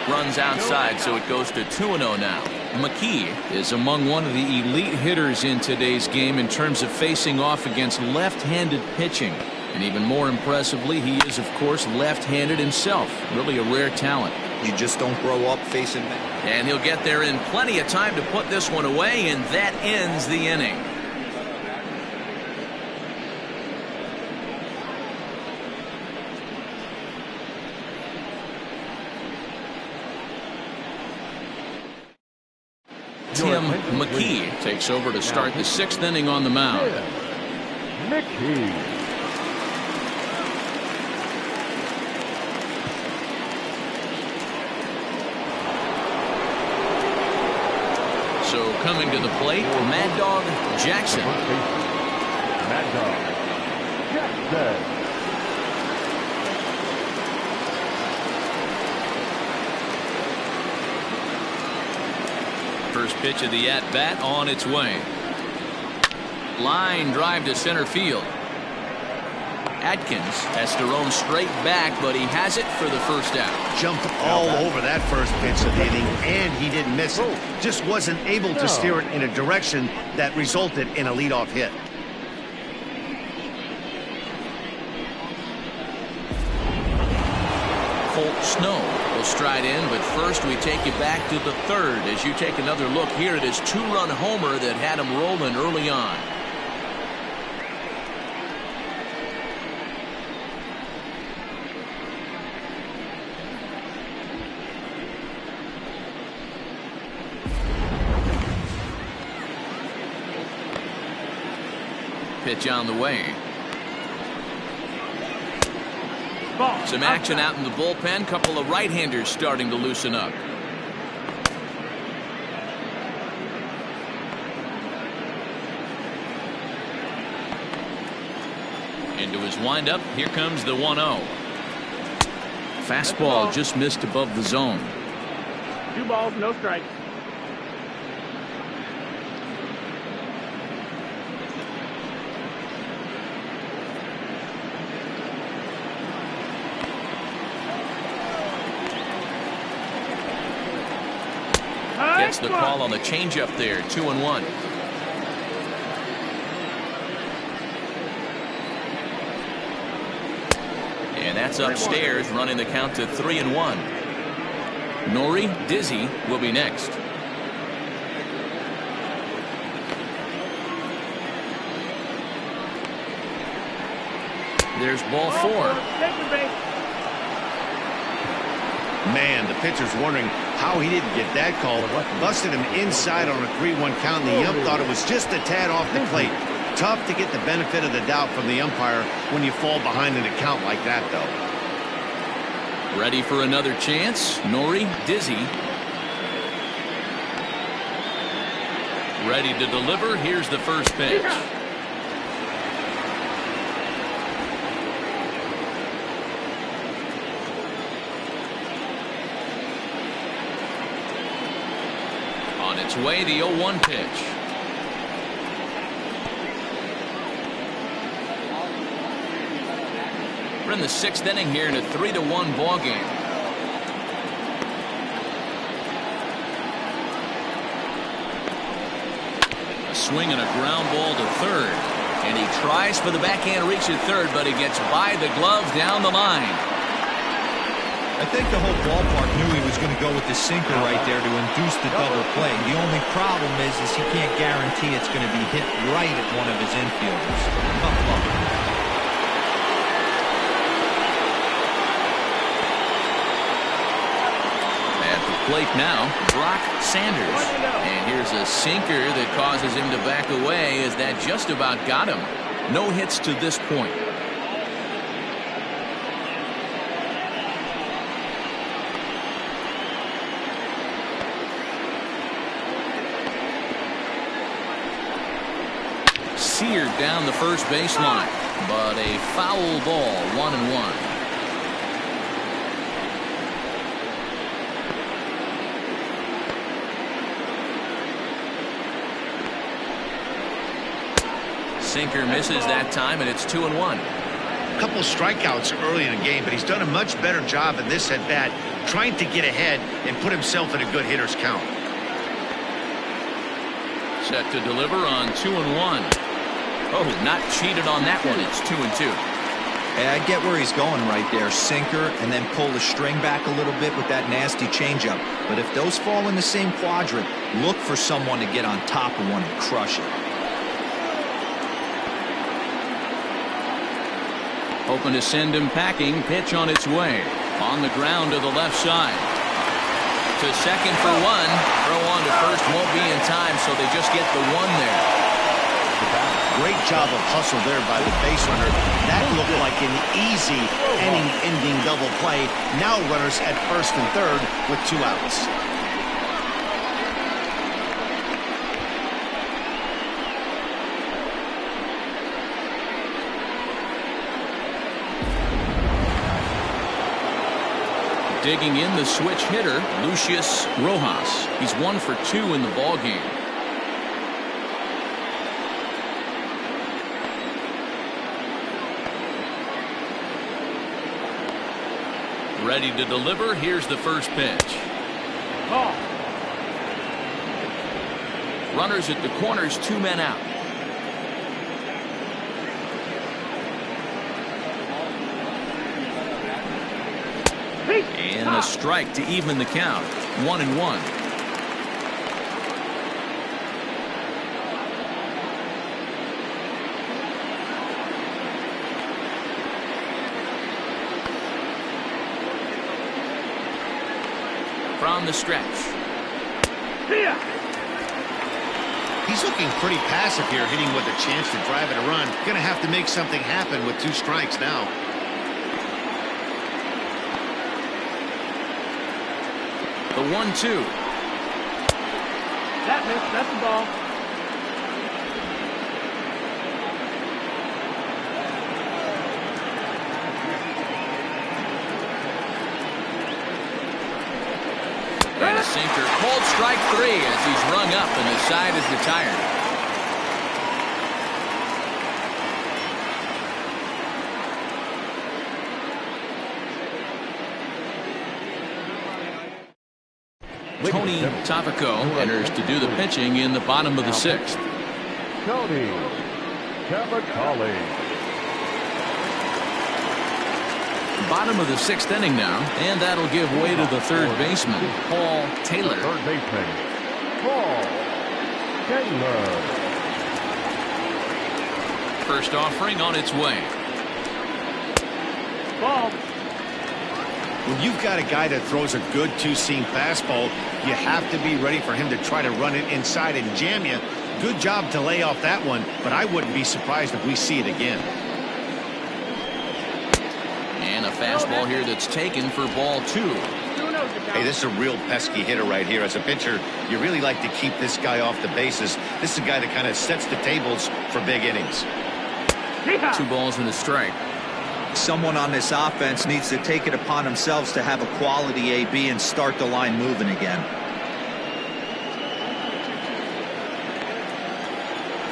Runs outside, so it goes to 2-0 now. McKee is among one of the elite hitters in today's game in terms of facing off against left-handed pitching. And even more impressively, he is, of course, left-handed himself. Really a rare talent. You just don't grow up facing that. And he'll get there in plenty of time to put this one away, and that ends the inning. Tim McKee takes over to start the 6th inning on the mound. McKee. So coming to the plate, Mad Dog Jackson. Mad Dog Jackson. First pitch of the at-bat on its way. Line drive to center field. Atkins has to roam straight back, but he has it for the first out. Jumped all over that first pitch of the inning, and he didn't miss it. Just wasn't able to steer it in a direction that resulted in a leadoff hit. Colt Snow will stride in, but first we take you back to the 3rd as you take another look here at his 2-run homer that had him rolling early on. Pitch on the way. Ball. Some action out in the bullpen. Couple of right-handers starting to loosen up. Into his windup. Here comes the 1-0. Fastball just missed above the zone. 2 balls, no strikes. Gets the call on the changeup there. 2-1. And that's upstairs, running the count to 3-1. Nori Dizzy will be next. There's ball 4. Man, the pitcher's wondering how he didn't get that call. Busted him inside on a 3-1 count, and the ump thought it was just a tad off the plate. Tough to get the benefit of the doubt from the umpire when you fall behind an account like that, though. Ready for another chance. Nori Dizzy. Ready to deliver. Here's the first pitch. On its way, the 0-1 pitch. We're in the 6th inning here in a 3-1 ball game. A swing and a ground ball to third. And he tries for the backhand reach at third, but he gets by the glove down the line. I think the whole ballpark knew he was going to go with the sinker right there to induce the double play. The only problem is he can't guarantee it's going to be hit right at one of his infielders. Tough luck. Plate now, Brock Sanders. And here's a sinker that causes him to back away as that just about got him. No hits to this point. Seared down the first baseline, but a foul ball, 1-1. Sinker misses that time, and it's 2-1. A couple strikeouts early in the game, but he's done a much better job in this at-bat trying to get ahead and put himself in a good hitter's count. Set to deliver on 2-1. Oh, not cheated on that one. It's 2-2. Yeah, I get where he's going right there. Sinker, and then pull the string back a little bit with that nasty changeup. But if those fall in the same quadrant, look for someone to get on top of one and crush it. Hoping to send him packing. Pitch on its way. On the ground to the left side. To second for one. Throw on to first won't be in time, so they just get the one there. Great job of hustle there by the base runner. That looked like an easy inning-ending double play. Now runners at first and third with 2 outs. Digging in the switch hitter, Lucius Rojas. He's 1 for 2 in the ball game. Ready to deliver. Here's the first pitch. Ball. Runners at the corners, 2 men out. And a strike to even the count. 1-1. From the stretch. He's looking pretty passive here, hitting with a chance to drive it a run. Going to have to make something happen with 2 strikes now. The 1-2. That missed. That's the ball. And a sinker. Called strike 3 as he's rung up and the side is retired. Tony Tavico enters to do the pitching in the bottom of the 6th. Tony Tavico. Bottom of the 6th inning now, and that'll give way to the third baseman, Paul Taylor. Third baseman, Paul Taylor. First offering on its way. Ball. When you've got a guy that throws a good 2-seam fastball, you have to be ready for him to try to run it inside and jam you. Good job to lay off that one, but I wouldn't be surprised if we see it again. And a fastball here that's taken for ball 2. Hey, this is a real pesky hitter right here. As a pitcher, you really like to keep this guy off the bases. This is a guy that kind of sets the tables for big innings. 2 balls and a strike. Someone on this offense needs to take it upon themselves to have a quality AB and start the line moving again.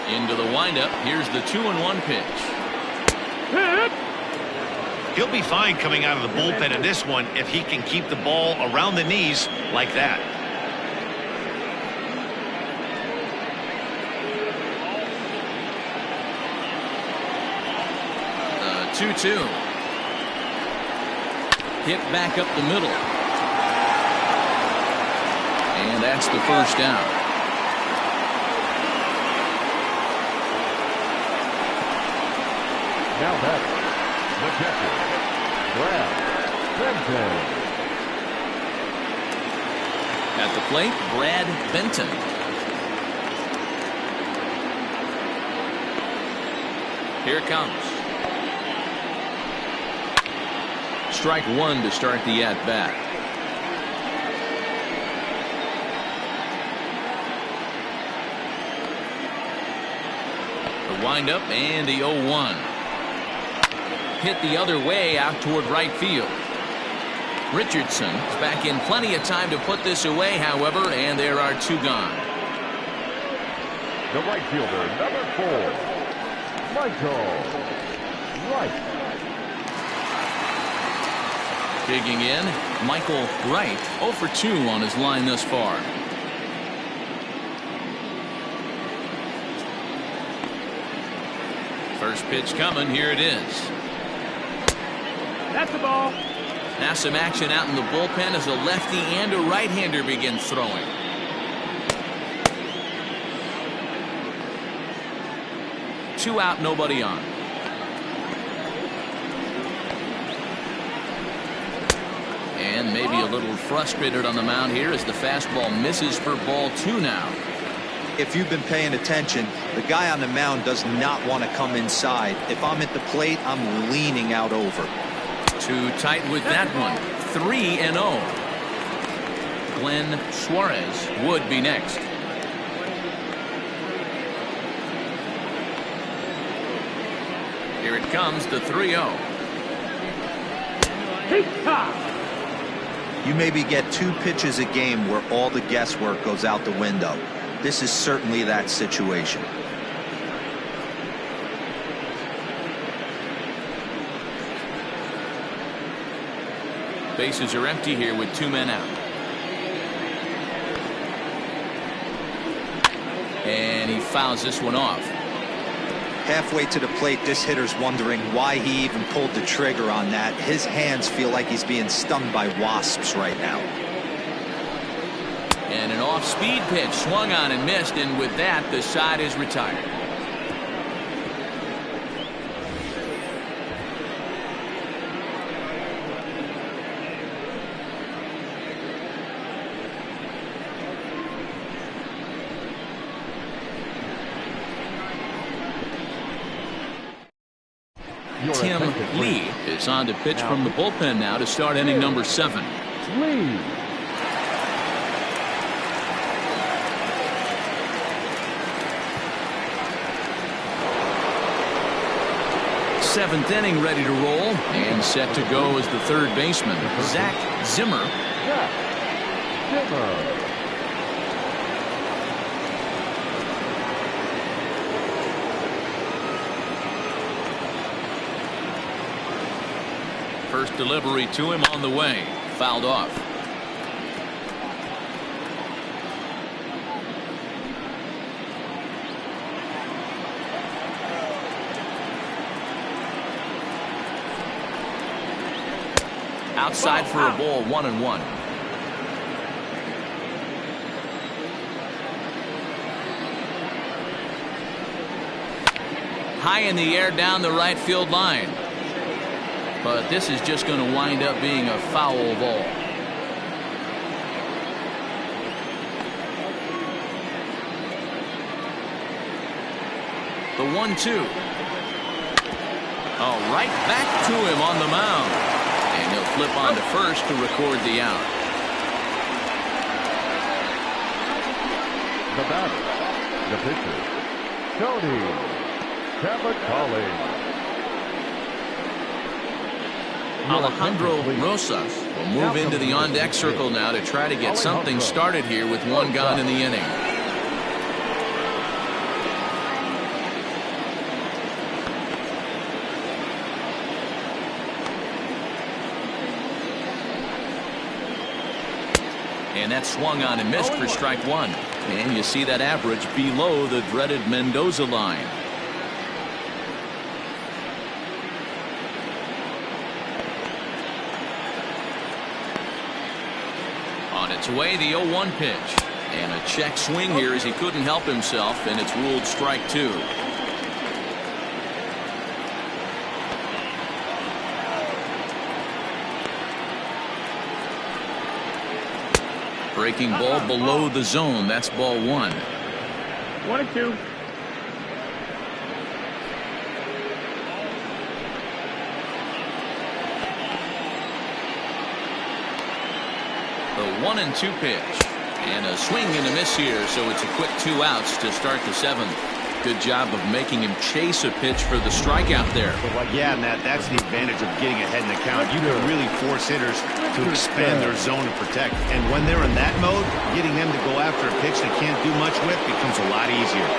Into the windup. Here's the 2-1 pitch. He'll be fine coming out of the bullpen in this one if he can keep the ball around the knees like that. 2-2. Hit back up the middle. And that's the first down. Now back, the catcher, Brad Benton. At the plate, Brad Benton. Here it comes. Strike 1 to start the at-bat. The windup and the 0-1. Hit the other way out toward right field. Richardson is back in plenty of time to put this away, however, and there are 2 gone. The right fielder, number 4, Michael Wright. Digging in, Michael Wright, 0 for 2 on his line thus far. First pitch coming, here it is. That's the ball. Now some action out in the bullpen as a lefty and a right-hander begins throwing. Two out, nobody on. And maybe a little frustrated on the mound here as the fastball misses for ball 2 now. If you've been paying attention, the guy on the mound does not want to come inside. If I'm at the plate, I'm leaning out over. Too tight with that one. 3-0. Glenn Suarez would be next. Here it comes, the 3-0. You maybe get 2 pitches a game where all the guesswork goes out the window. This is certainly that situation. Bases are empty here with 2 men out. And he fouls this one off. Halfway to the plate, this hitter's wondering why he even pulled the trigger on that. His hands feel like he's being stung by wasps right now. And an off-speed pitch swung on and missed, and with that, the side is retired. Tim Lee is on to pitch from the bullpen now to start inning number 7. Lee. Seventh inning ready to roll and set to go as the third baseman, Zach Zimmer. Zach Zimmer. First delivery to him on the way. Fouled off. Outside for a ball, 1-1. High in the air down the right field line. But this is just going to wind up being a foul ball. The 1-2. Oh, right back to him on the mound. And he'll flip on to first to record the out. The batter, the pitcher, Tony Cavatelli. Alejandro Rosas will move into the on-deck circle now to try to get something started here with one gone in the inning. And that swung on and missed for strike one. And you see that average below the dreaded Mendoza line. On its way, the 0-1 pitch. And a check swing here as he couldn't help himself, and it's ruled strike two. Breaking ball below the zone. That's ball one. 1-2. The 1-2 pitch. And a swing and a miss here, so it's a quick 2 outs to start the seventh. Good job of making him chase a pitch for the strikeout there. Yeah, Matt, that's the advantage of getting ahead in the count. You can really force hitters to expand their zone to protect. And when they're in that mode, getting them to go after a pitch they can't do much with becomes a lot easier.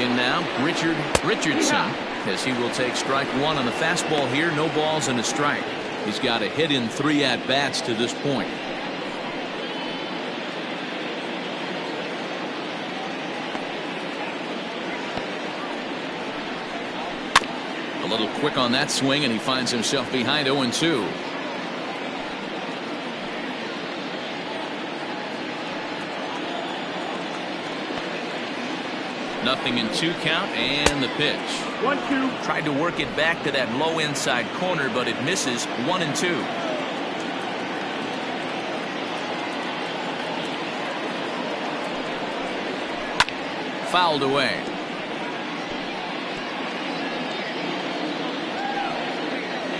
In now, Richardson, as he will take strike one on the fastball here. No balls and a strike. He's got a hit in 3 at-bats to this point. A little quick on that swing, and he finds himself behind 0-2. Nothing in 2 count, and the pitch. 1-2. Tried to work it back to that low inside corner, but it misses. 1-2. Fouled away.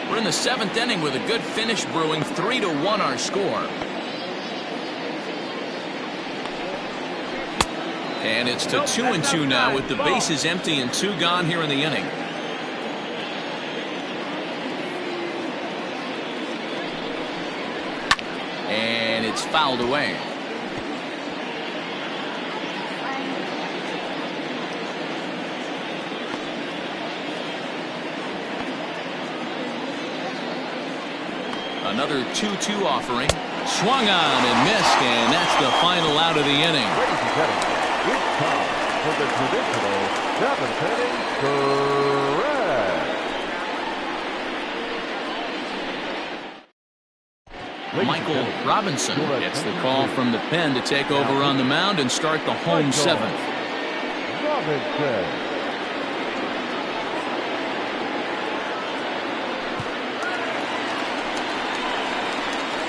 We're in the 7th inning with a good finish brewing. 3-1 our score. And it's to 2-2 now with the bases empty and 2 gone here in the inning. And it's fouled away. Another 2-2 offering. Swung on and missed, and that's the final out of the inning. Ladies and gentlemen, it's time for the traditional 7th inning stretch. Michael Robinson gets the call from the pen to take over on the mound and start the home 7th. Robinson.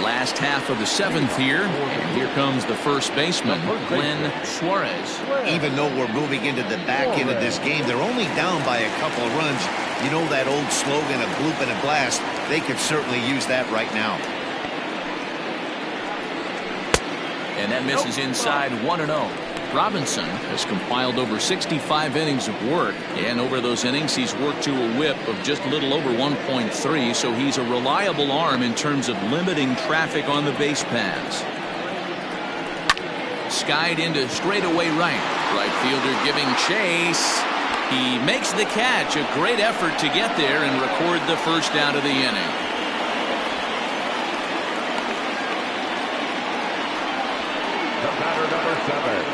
Last half of the 7th here, and here comes the first baseman, Glenn Suarez. Even though we're moving into the back end of this game, they're only down by a couple of runs. You know that old slogan, a bloop and a blast. They could certainly use that right now. And that misses inside. 1-0. Robinson has compiled over 65 innings of work, and over those innings he's worked to a whip of just a little over 1.3, so he's a reliable arm in terms of limiting traffic on the base paths. Skied into straightaway right. Right fielder giving chase. He makes the catch. A great effort to get there and record the first out of the inning. The batter, number 7.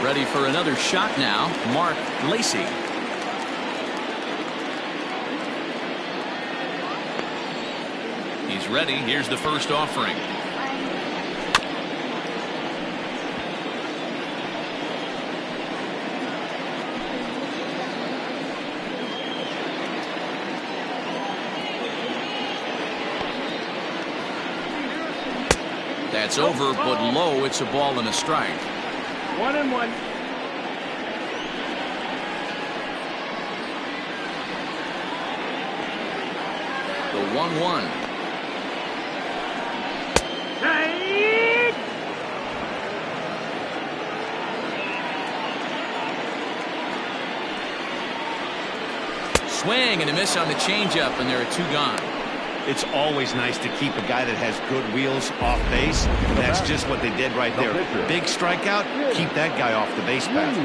Ready for another shot now, Mark Lacey. He's ready. Here's the first offering. That's over, but low. It's a ball and a strike. 1-1. The 1-1. Hey! Swing and a miss on the changeup, and there are two gone. It's always nice to keep a guy that has good wheels off base, and that's just what they did right there. Big strikeout, keep that guy off the base path.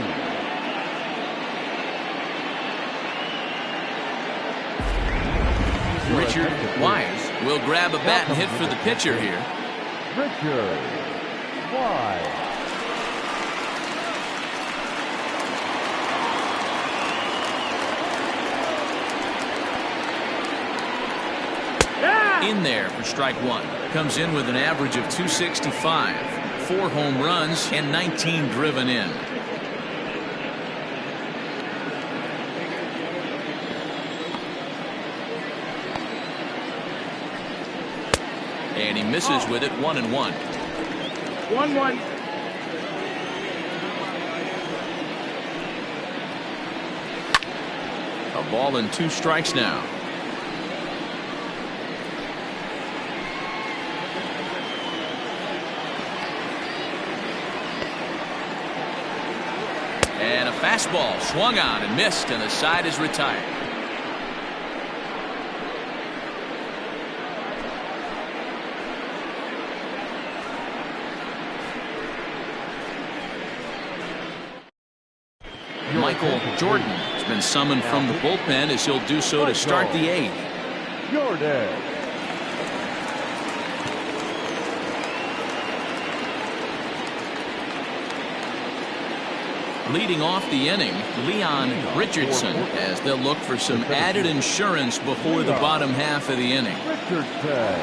Richard Wise will grab a bat and hit for the pitcher here. Richard Wise. In there for strike one. Comes in with an average of 265, 4 home runs and 19 driven in. And he misses with it, 1-1. 1-1. A ball and 2 strikes now. And a fastball swung on and missed, and the side is retired. Michael Jordan has been summoned from the bullpen as he'll do so to start the 8th. Jordan. Leading off the inning, Leon Richardson, as they'll look for some added insurance before the bottom half of the inning. Richardson.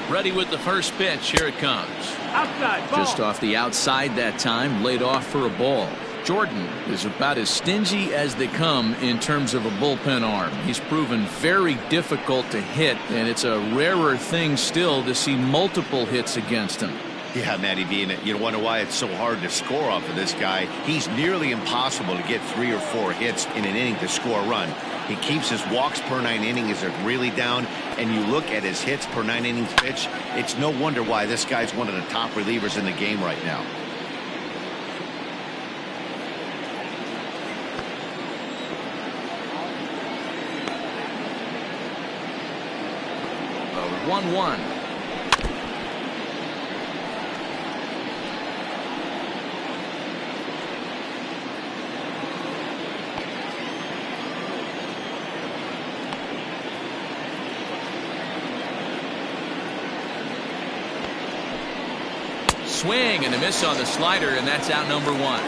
Ready with the first pitch. Here it comes. Outside, ball. Just off the outside that time, laid off for a ball. Jordan is about as stingy as they come in terms of a bullpen arm. He's proven very difficult to hit, and it's a rarer thing still to see multiple hits against him. Yeah, Matty B, you wonder why it's so hard to score off of this guy. He's nearly impossible to get 3 or 4 hits in an inning to score a run. He keeps his walks per 9 innings really down, and you look at his hits per 9 innings pitch, it's no wonder why this guy's one of the top relievers in the game right now. 1-1. Swing and a miss on the slider, and that's out number 1.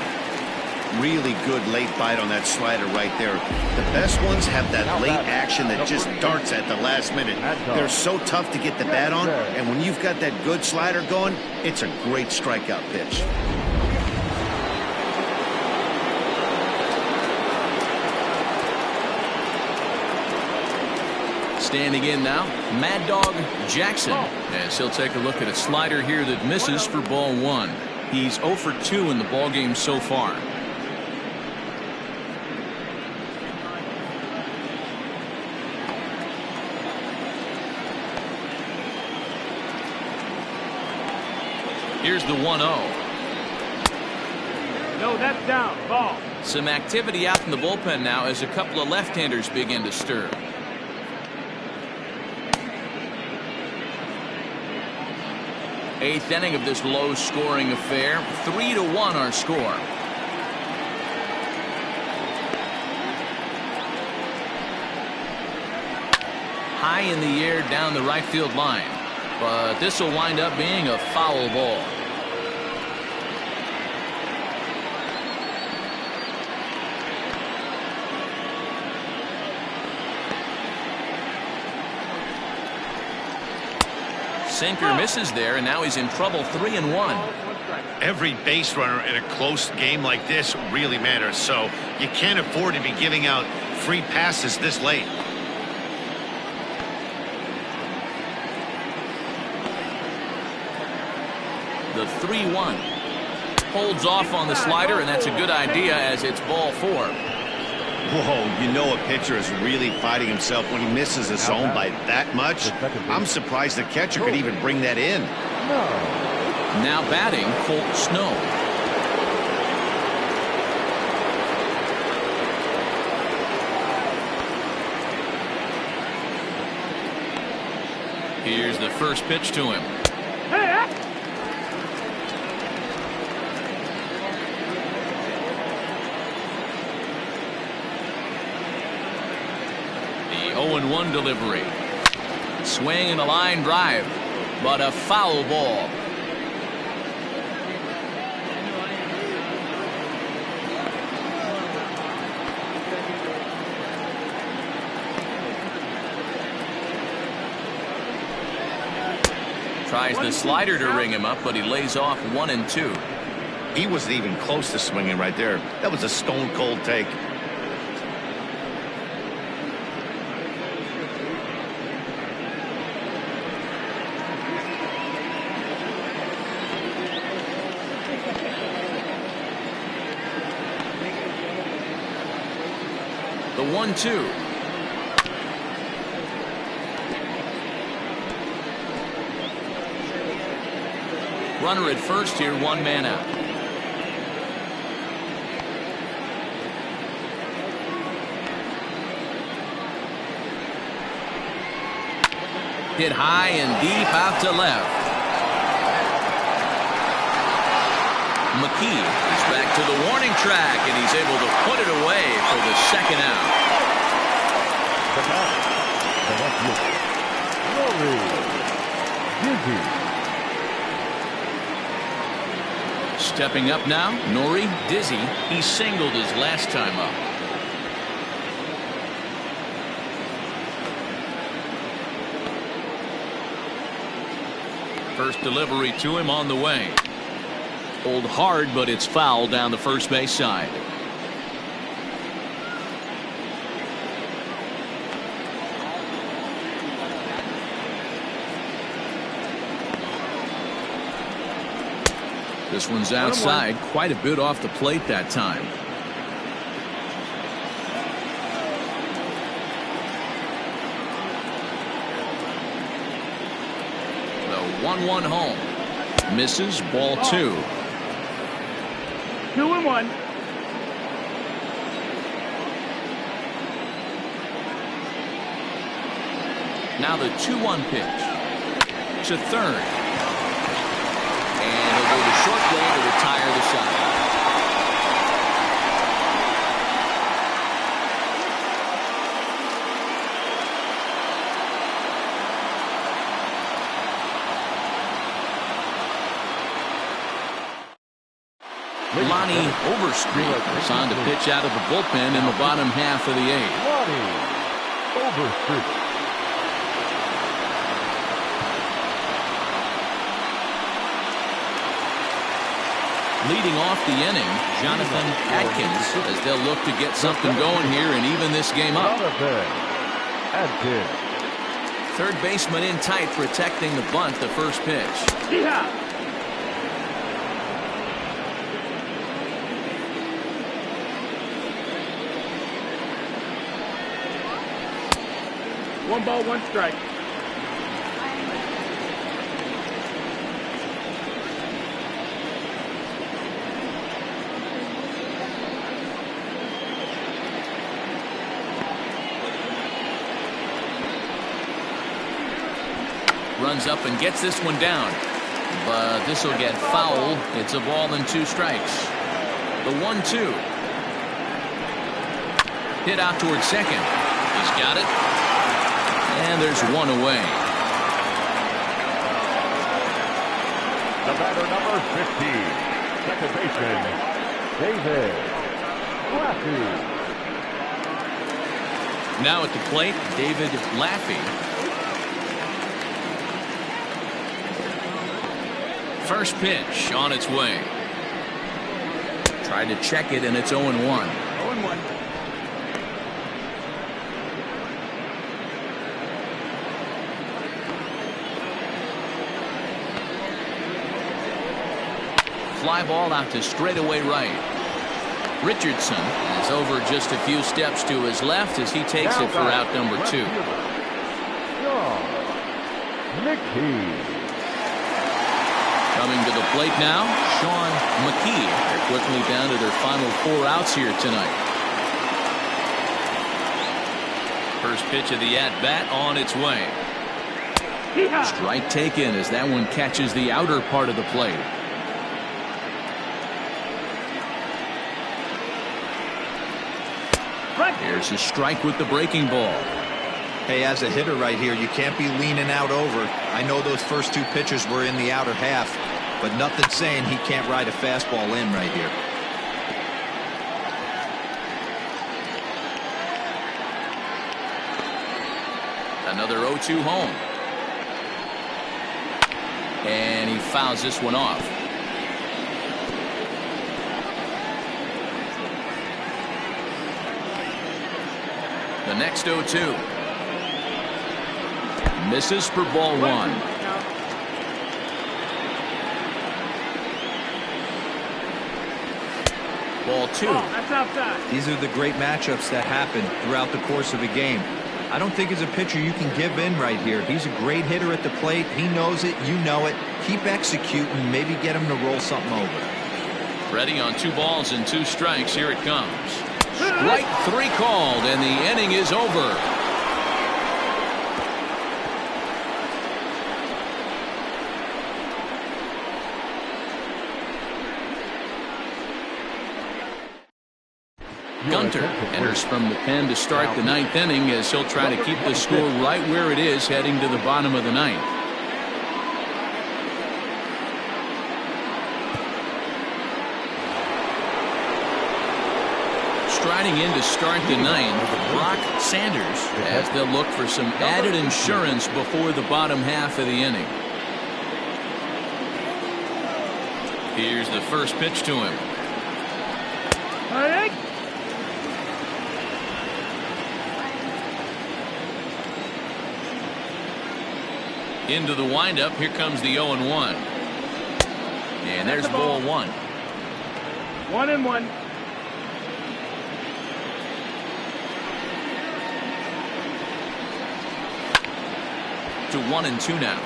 Really good late bite on that slider right there. The best ones have that late action that just darts at the last minute. They're so tough to get the bat on, and when you've got that good slider going, it's a great strikeout pitch. Standing in now, Mad Dog Jackson, as he'll take a look at a slider here that misses for ball 1. He's 0 for 2 in the ballgame so far. Here's the 1-0. No, that's down. Ball. Some activity out in the bullpen now as a couple of left-handers begin to stir. Eighth inning of this low-scoring affair. 3-1 our score. High in the air down the right field line. But this will wind up being a foul ball. Sinker misses there, and now he's in trouble. 3-1. Every base runner in a close game like this really matters, so you can't afford to be giving out free passes this late. The 3-1. Holds off on the slider, and that's a good idea as it's ball 4. Whoa, you know a pitcher is really fighting himself when he misses a zone by that much. I'm surprised the catcher could even bring that in. Now batting, Colt Snow. Here's the first pitch to him. The 0-1 delivery. Swing and a line drive, but a foul ball. Tries the slider to ring him up, but he lays off 1 and 2. He wasn't even close to swinging right there. That was a stone cold take. The 1-2. Runner at first here, 1 man out. Hit high and deep out to left. McKee is back to the warning track, and he's able to put it away for the second out. Stepping up now, Nori Dizzy. He singled his last time up. First delivery to him on the way. Pulled hard, but it's foul down the first base side. This one's outside, quite a bit off the plate that time. The 1-1 home. Misses, ball 2. 2-1. Now the 2-1 pitch to third. And he'll go to short play to retire the side. Lonnie Overstreet is on to pitch out of the bullpen in the bottom half of the 8th. Lonnie Overstreet. Leading off the inning, Jonathan Adkins, as they'll look to get something going here and even this game up. Adkins. Third baseman in tight, protecting the bunt, the first pitch. Yeah. One ball, 1 strike. Runs up and gets this one down, but this will get foul. It's a ball and 2 strikes. The 1-2. Hit out towards second. He's got it. And there's 1 away. The batter, number 15, second baseman, David Laffey. Now at the plate, David Laffey. First pitch on its way. Tried to check it, and it's 0-1. 0-1. fly ball out to straightaway right. Richardson is over just a few steps to his left as he takes it for out number 2. Coming to the plate now, Sean McKee. They're quickly down to their final 4 outs here tonight. First pitch of the at-bat on its way. Strike taken as that one catches the outer part of the plate. Here's a strike with the breaking ball. Hey, as a hitter right here, you can't be leaning out over. I know those first 2 pitches were in the outer half, but nothing saying he can't ride a fastball in right here. Another 0-2 home. And he fouls this one off. The next 0-2. Misses for ball 1. Ball 2. That's outside. These are the great matchups that happen throughout the course of a game. I don't think as a pitcher you can give in right here. He's a great hitter at the plate. He knows it. You know it. Keep executing. Maybe get him to roll something over. Ready on 2 balls and 2 strikes. Here it comes. Strike 3 called, and the inning is over. Gunter enters from the pen to start the 9th inning as he'll try to keep the score right where it is heading to the bottom of the 9th. Striding in to start the 9th, Brock Sanders, as they'll look for some added insurance before the bottom half of the inning. Here's the first pitch to him. Into the windup. Here comes the 0-1. And there's ball 1. 1-1. To 1-2 now.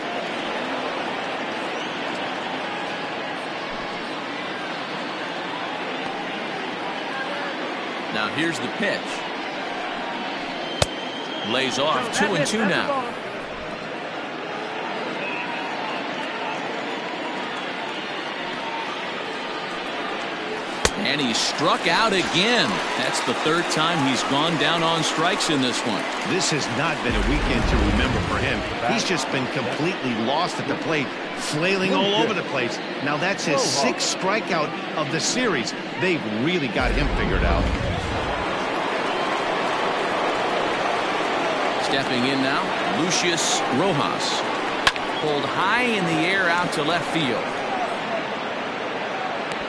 Now here's the pitch. Lays off. 2-2 now. And he struck out again. That's the 3rd time he's gone down on strikes in this one. This has not been a weekend to remember for him. He's just been completely lost at the plate, flailing all over the place. Now that's his 6th strikeout of the series. They've really got him figured out. Stepping in now, Lucius Rojas. Pulled high in the air out to left field.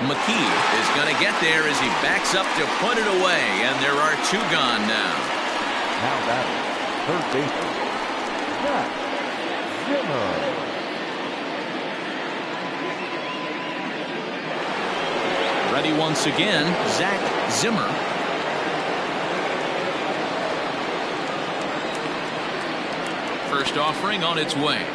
McKee is going to get there as he backs up to put it away, and there are 2 gone now. Now batting, third baseman, Zach Zimmer. Ready once again, Zach Zimmer. First offering on its way.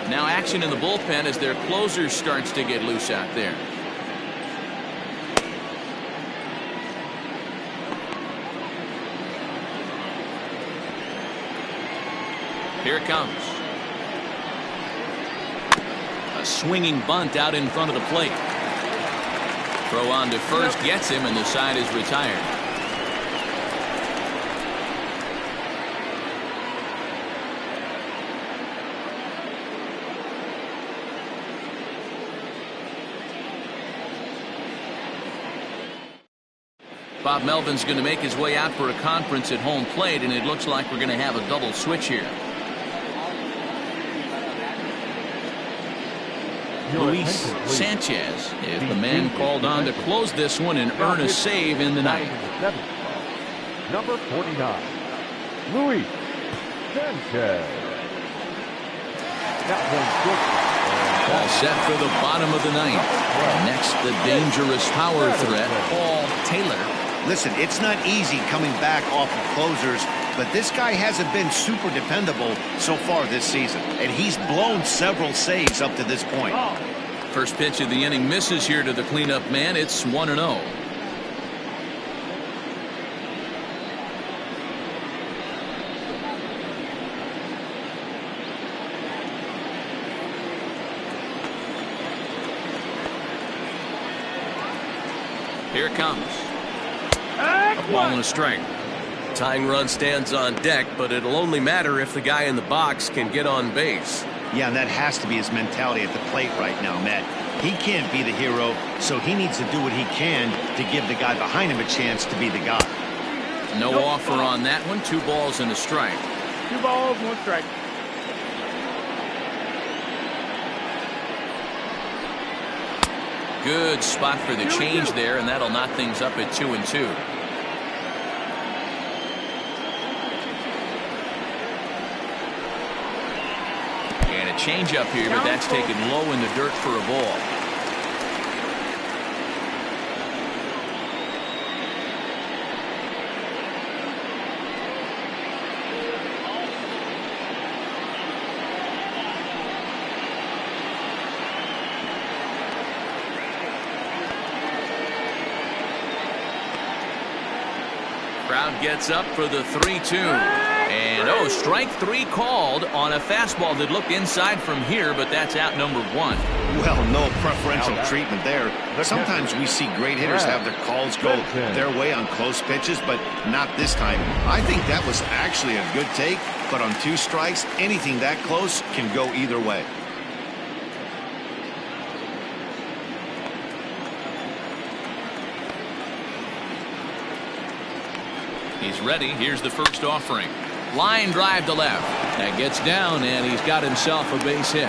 Now action in the bullpen as their closer starts to get loose out there. Here it comes. A swinging bunt out in front of the plate. Throw on to first gets him, and the side is retired. Bob Melvin's going to make his way out for a conference at home plate, and it looks like we're going to have a double switch here. Luis Sanchez is the man called on to close this one and earn a save in the 9th. Number 49, Luis Sanchez. That one good. All set for the bottom of the ninth. Next, the dangerous power threat, Paul Taylor. Listen, it's not easy coming back off of closers, but this guy hasn't been super dependable so far this season, and he's blown several saves up to this point. First pitch of the inning misses here to the cleanup man. It's 1-0. Here it comes. A ball and a strike. Tying run stands on deck, but it'll only matter if the guy in the box can get on base. Yeah, and that has to be his mentality at the plate right now, Matt. He can't be the hero, so he needs to do what he can to give the guy behind him a chance to be the guy. No offer on that one. 2 balls and a strike. 2 balls, 1 strike. Good spot for the change there, and that'll knock things up at 2-2. And a change up here, but that's taken low in the dirt for a ball. Crowd gets up for the 3-2. And strike 3 called on a fastball that looked inside from here, but that's out number 1. Well, no preferential treatment there. Sometimes we see great hitters have their calls go their way on close pitches, but not this time. I think that was actually a good take, but on 2 strikes, anything that close can go either way. He's ready. Here's the first offering. Line drive to left. That gets down, and he's got himself a base hit.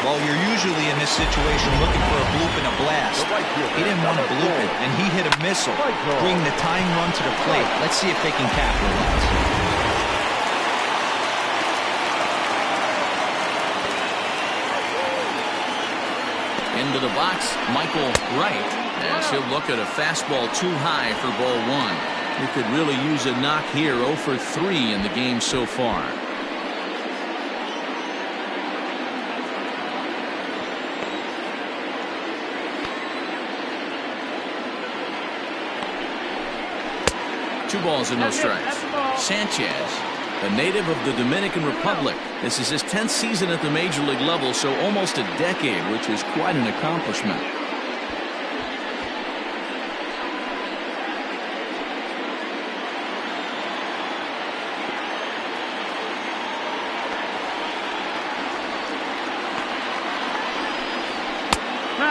Well, you're usually in this situation looking for a bloop and a blast. He didn't want to bloop it, and he hit a missile, bring the tying run to the plate. Let's see if they can capitalize. Into the box, Michael Wright, as he'll look at a fastball too high for ball 1. He could really use a knock here. 0 for 3 in the game so far. Two balls and no strikes. Sanchez, a native of the Dominican Republic. This is his 10th season at the major league level, so almost a decade, which is quite an accomplishment.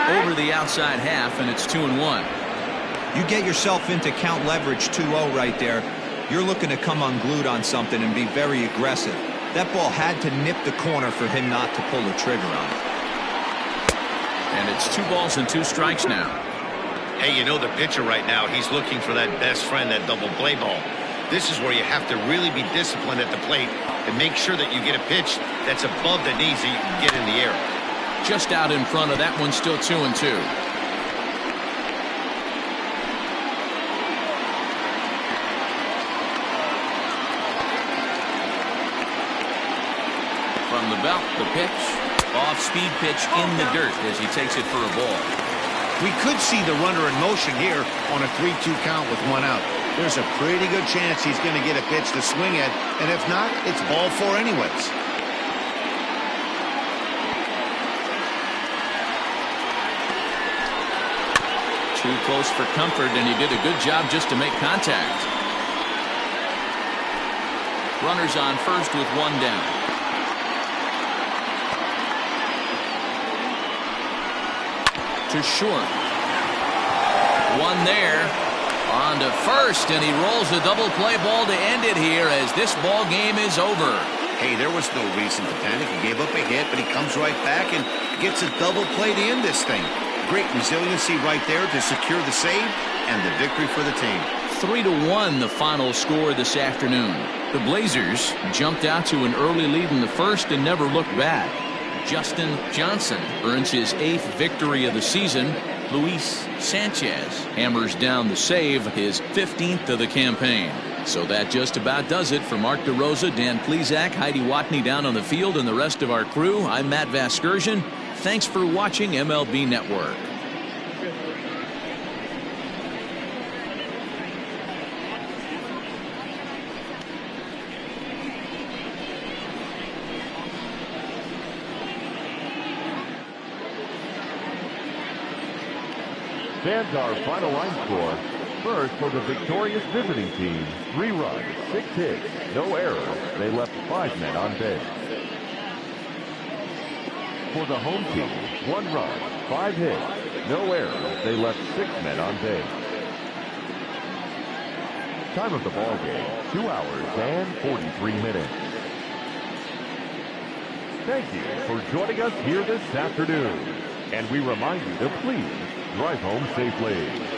Over the outside half, and it's 2-1. You get yourself into count leverage 2-0 right there. You're looking to come unglued on something and be very aggressive. That ball had to nip the corner for him not to pull the trigger on it. And it's 2 balls and 2 strikes now. Hey, you know the pitcher right now, he's looking for that best friend, that double play ball. This is where you have to really be disciplined at the plate and make sure that you get a pitch that's above the knees so you can get in the air. Just out in front of that one, still 2-2. From the belt, the pitch. Off-speed pitch in the dirt as he takes it for a ball. We could see the runner in motion here on a 3-2 count with 1 out. There's a pretty good chance he's going to get a pitch to swing at, and if not, it's ball 4 anyways. Too close for comfort, and he did a good job just to make contact. Runners on first with 1 down. To short. 1 there. On to first, and he rolls a double play ball to end it here as this ball game is over. Hey, there was no reason to panic. He gave up a hit, but he comes right back and gets a double play to end this thing. Great resiliency right there to secure the save and the victory for the team. 3-1 the final score this afternoon. The Blazers jumped out to an early lead in the first and never looked back. Justin Johnson earns his 8th victory of the season. Luis Sanchez hammers down the save, his 15th of the campaign. So that just about does it. For Mark DeRosa, Dan Plesac, Heidi Watney down on the field, and the rest of our crew, I'm Matt Vasgersian. Thanks for watching MLB Network. Stands our final line score. First, for the victorious visiting team, 3 runs, 6 hits, no errors. They left 5 men on base. For the home team, 1 run, 5 hits, no errors. They left 6 men on base. Time of the ball game, 2 hours and 43 minutes. Thank you for joining us here this afternoon. And we remind you to please drive home safely.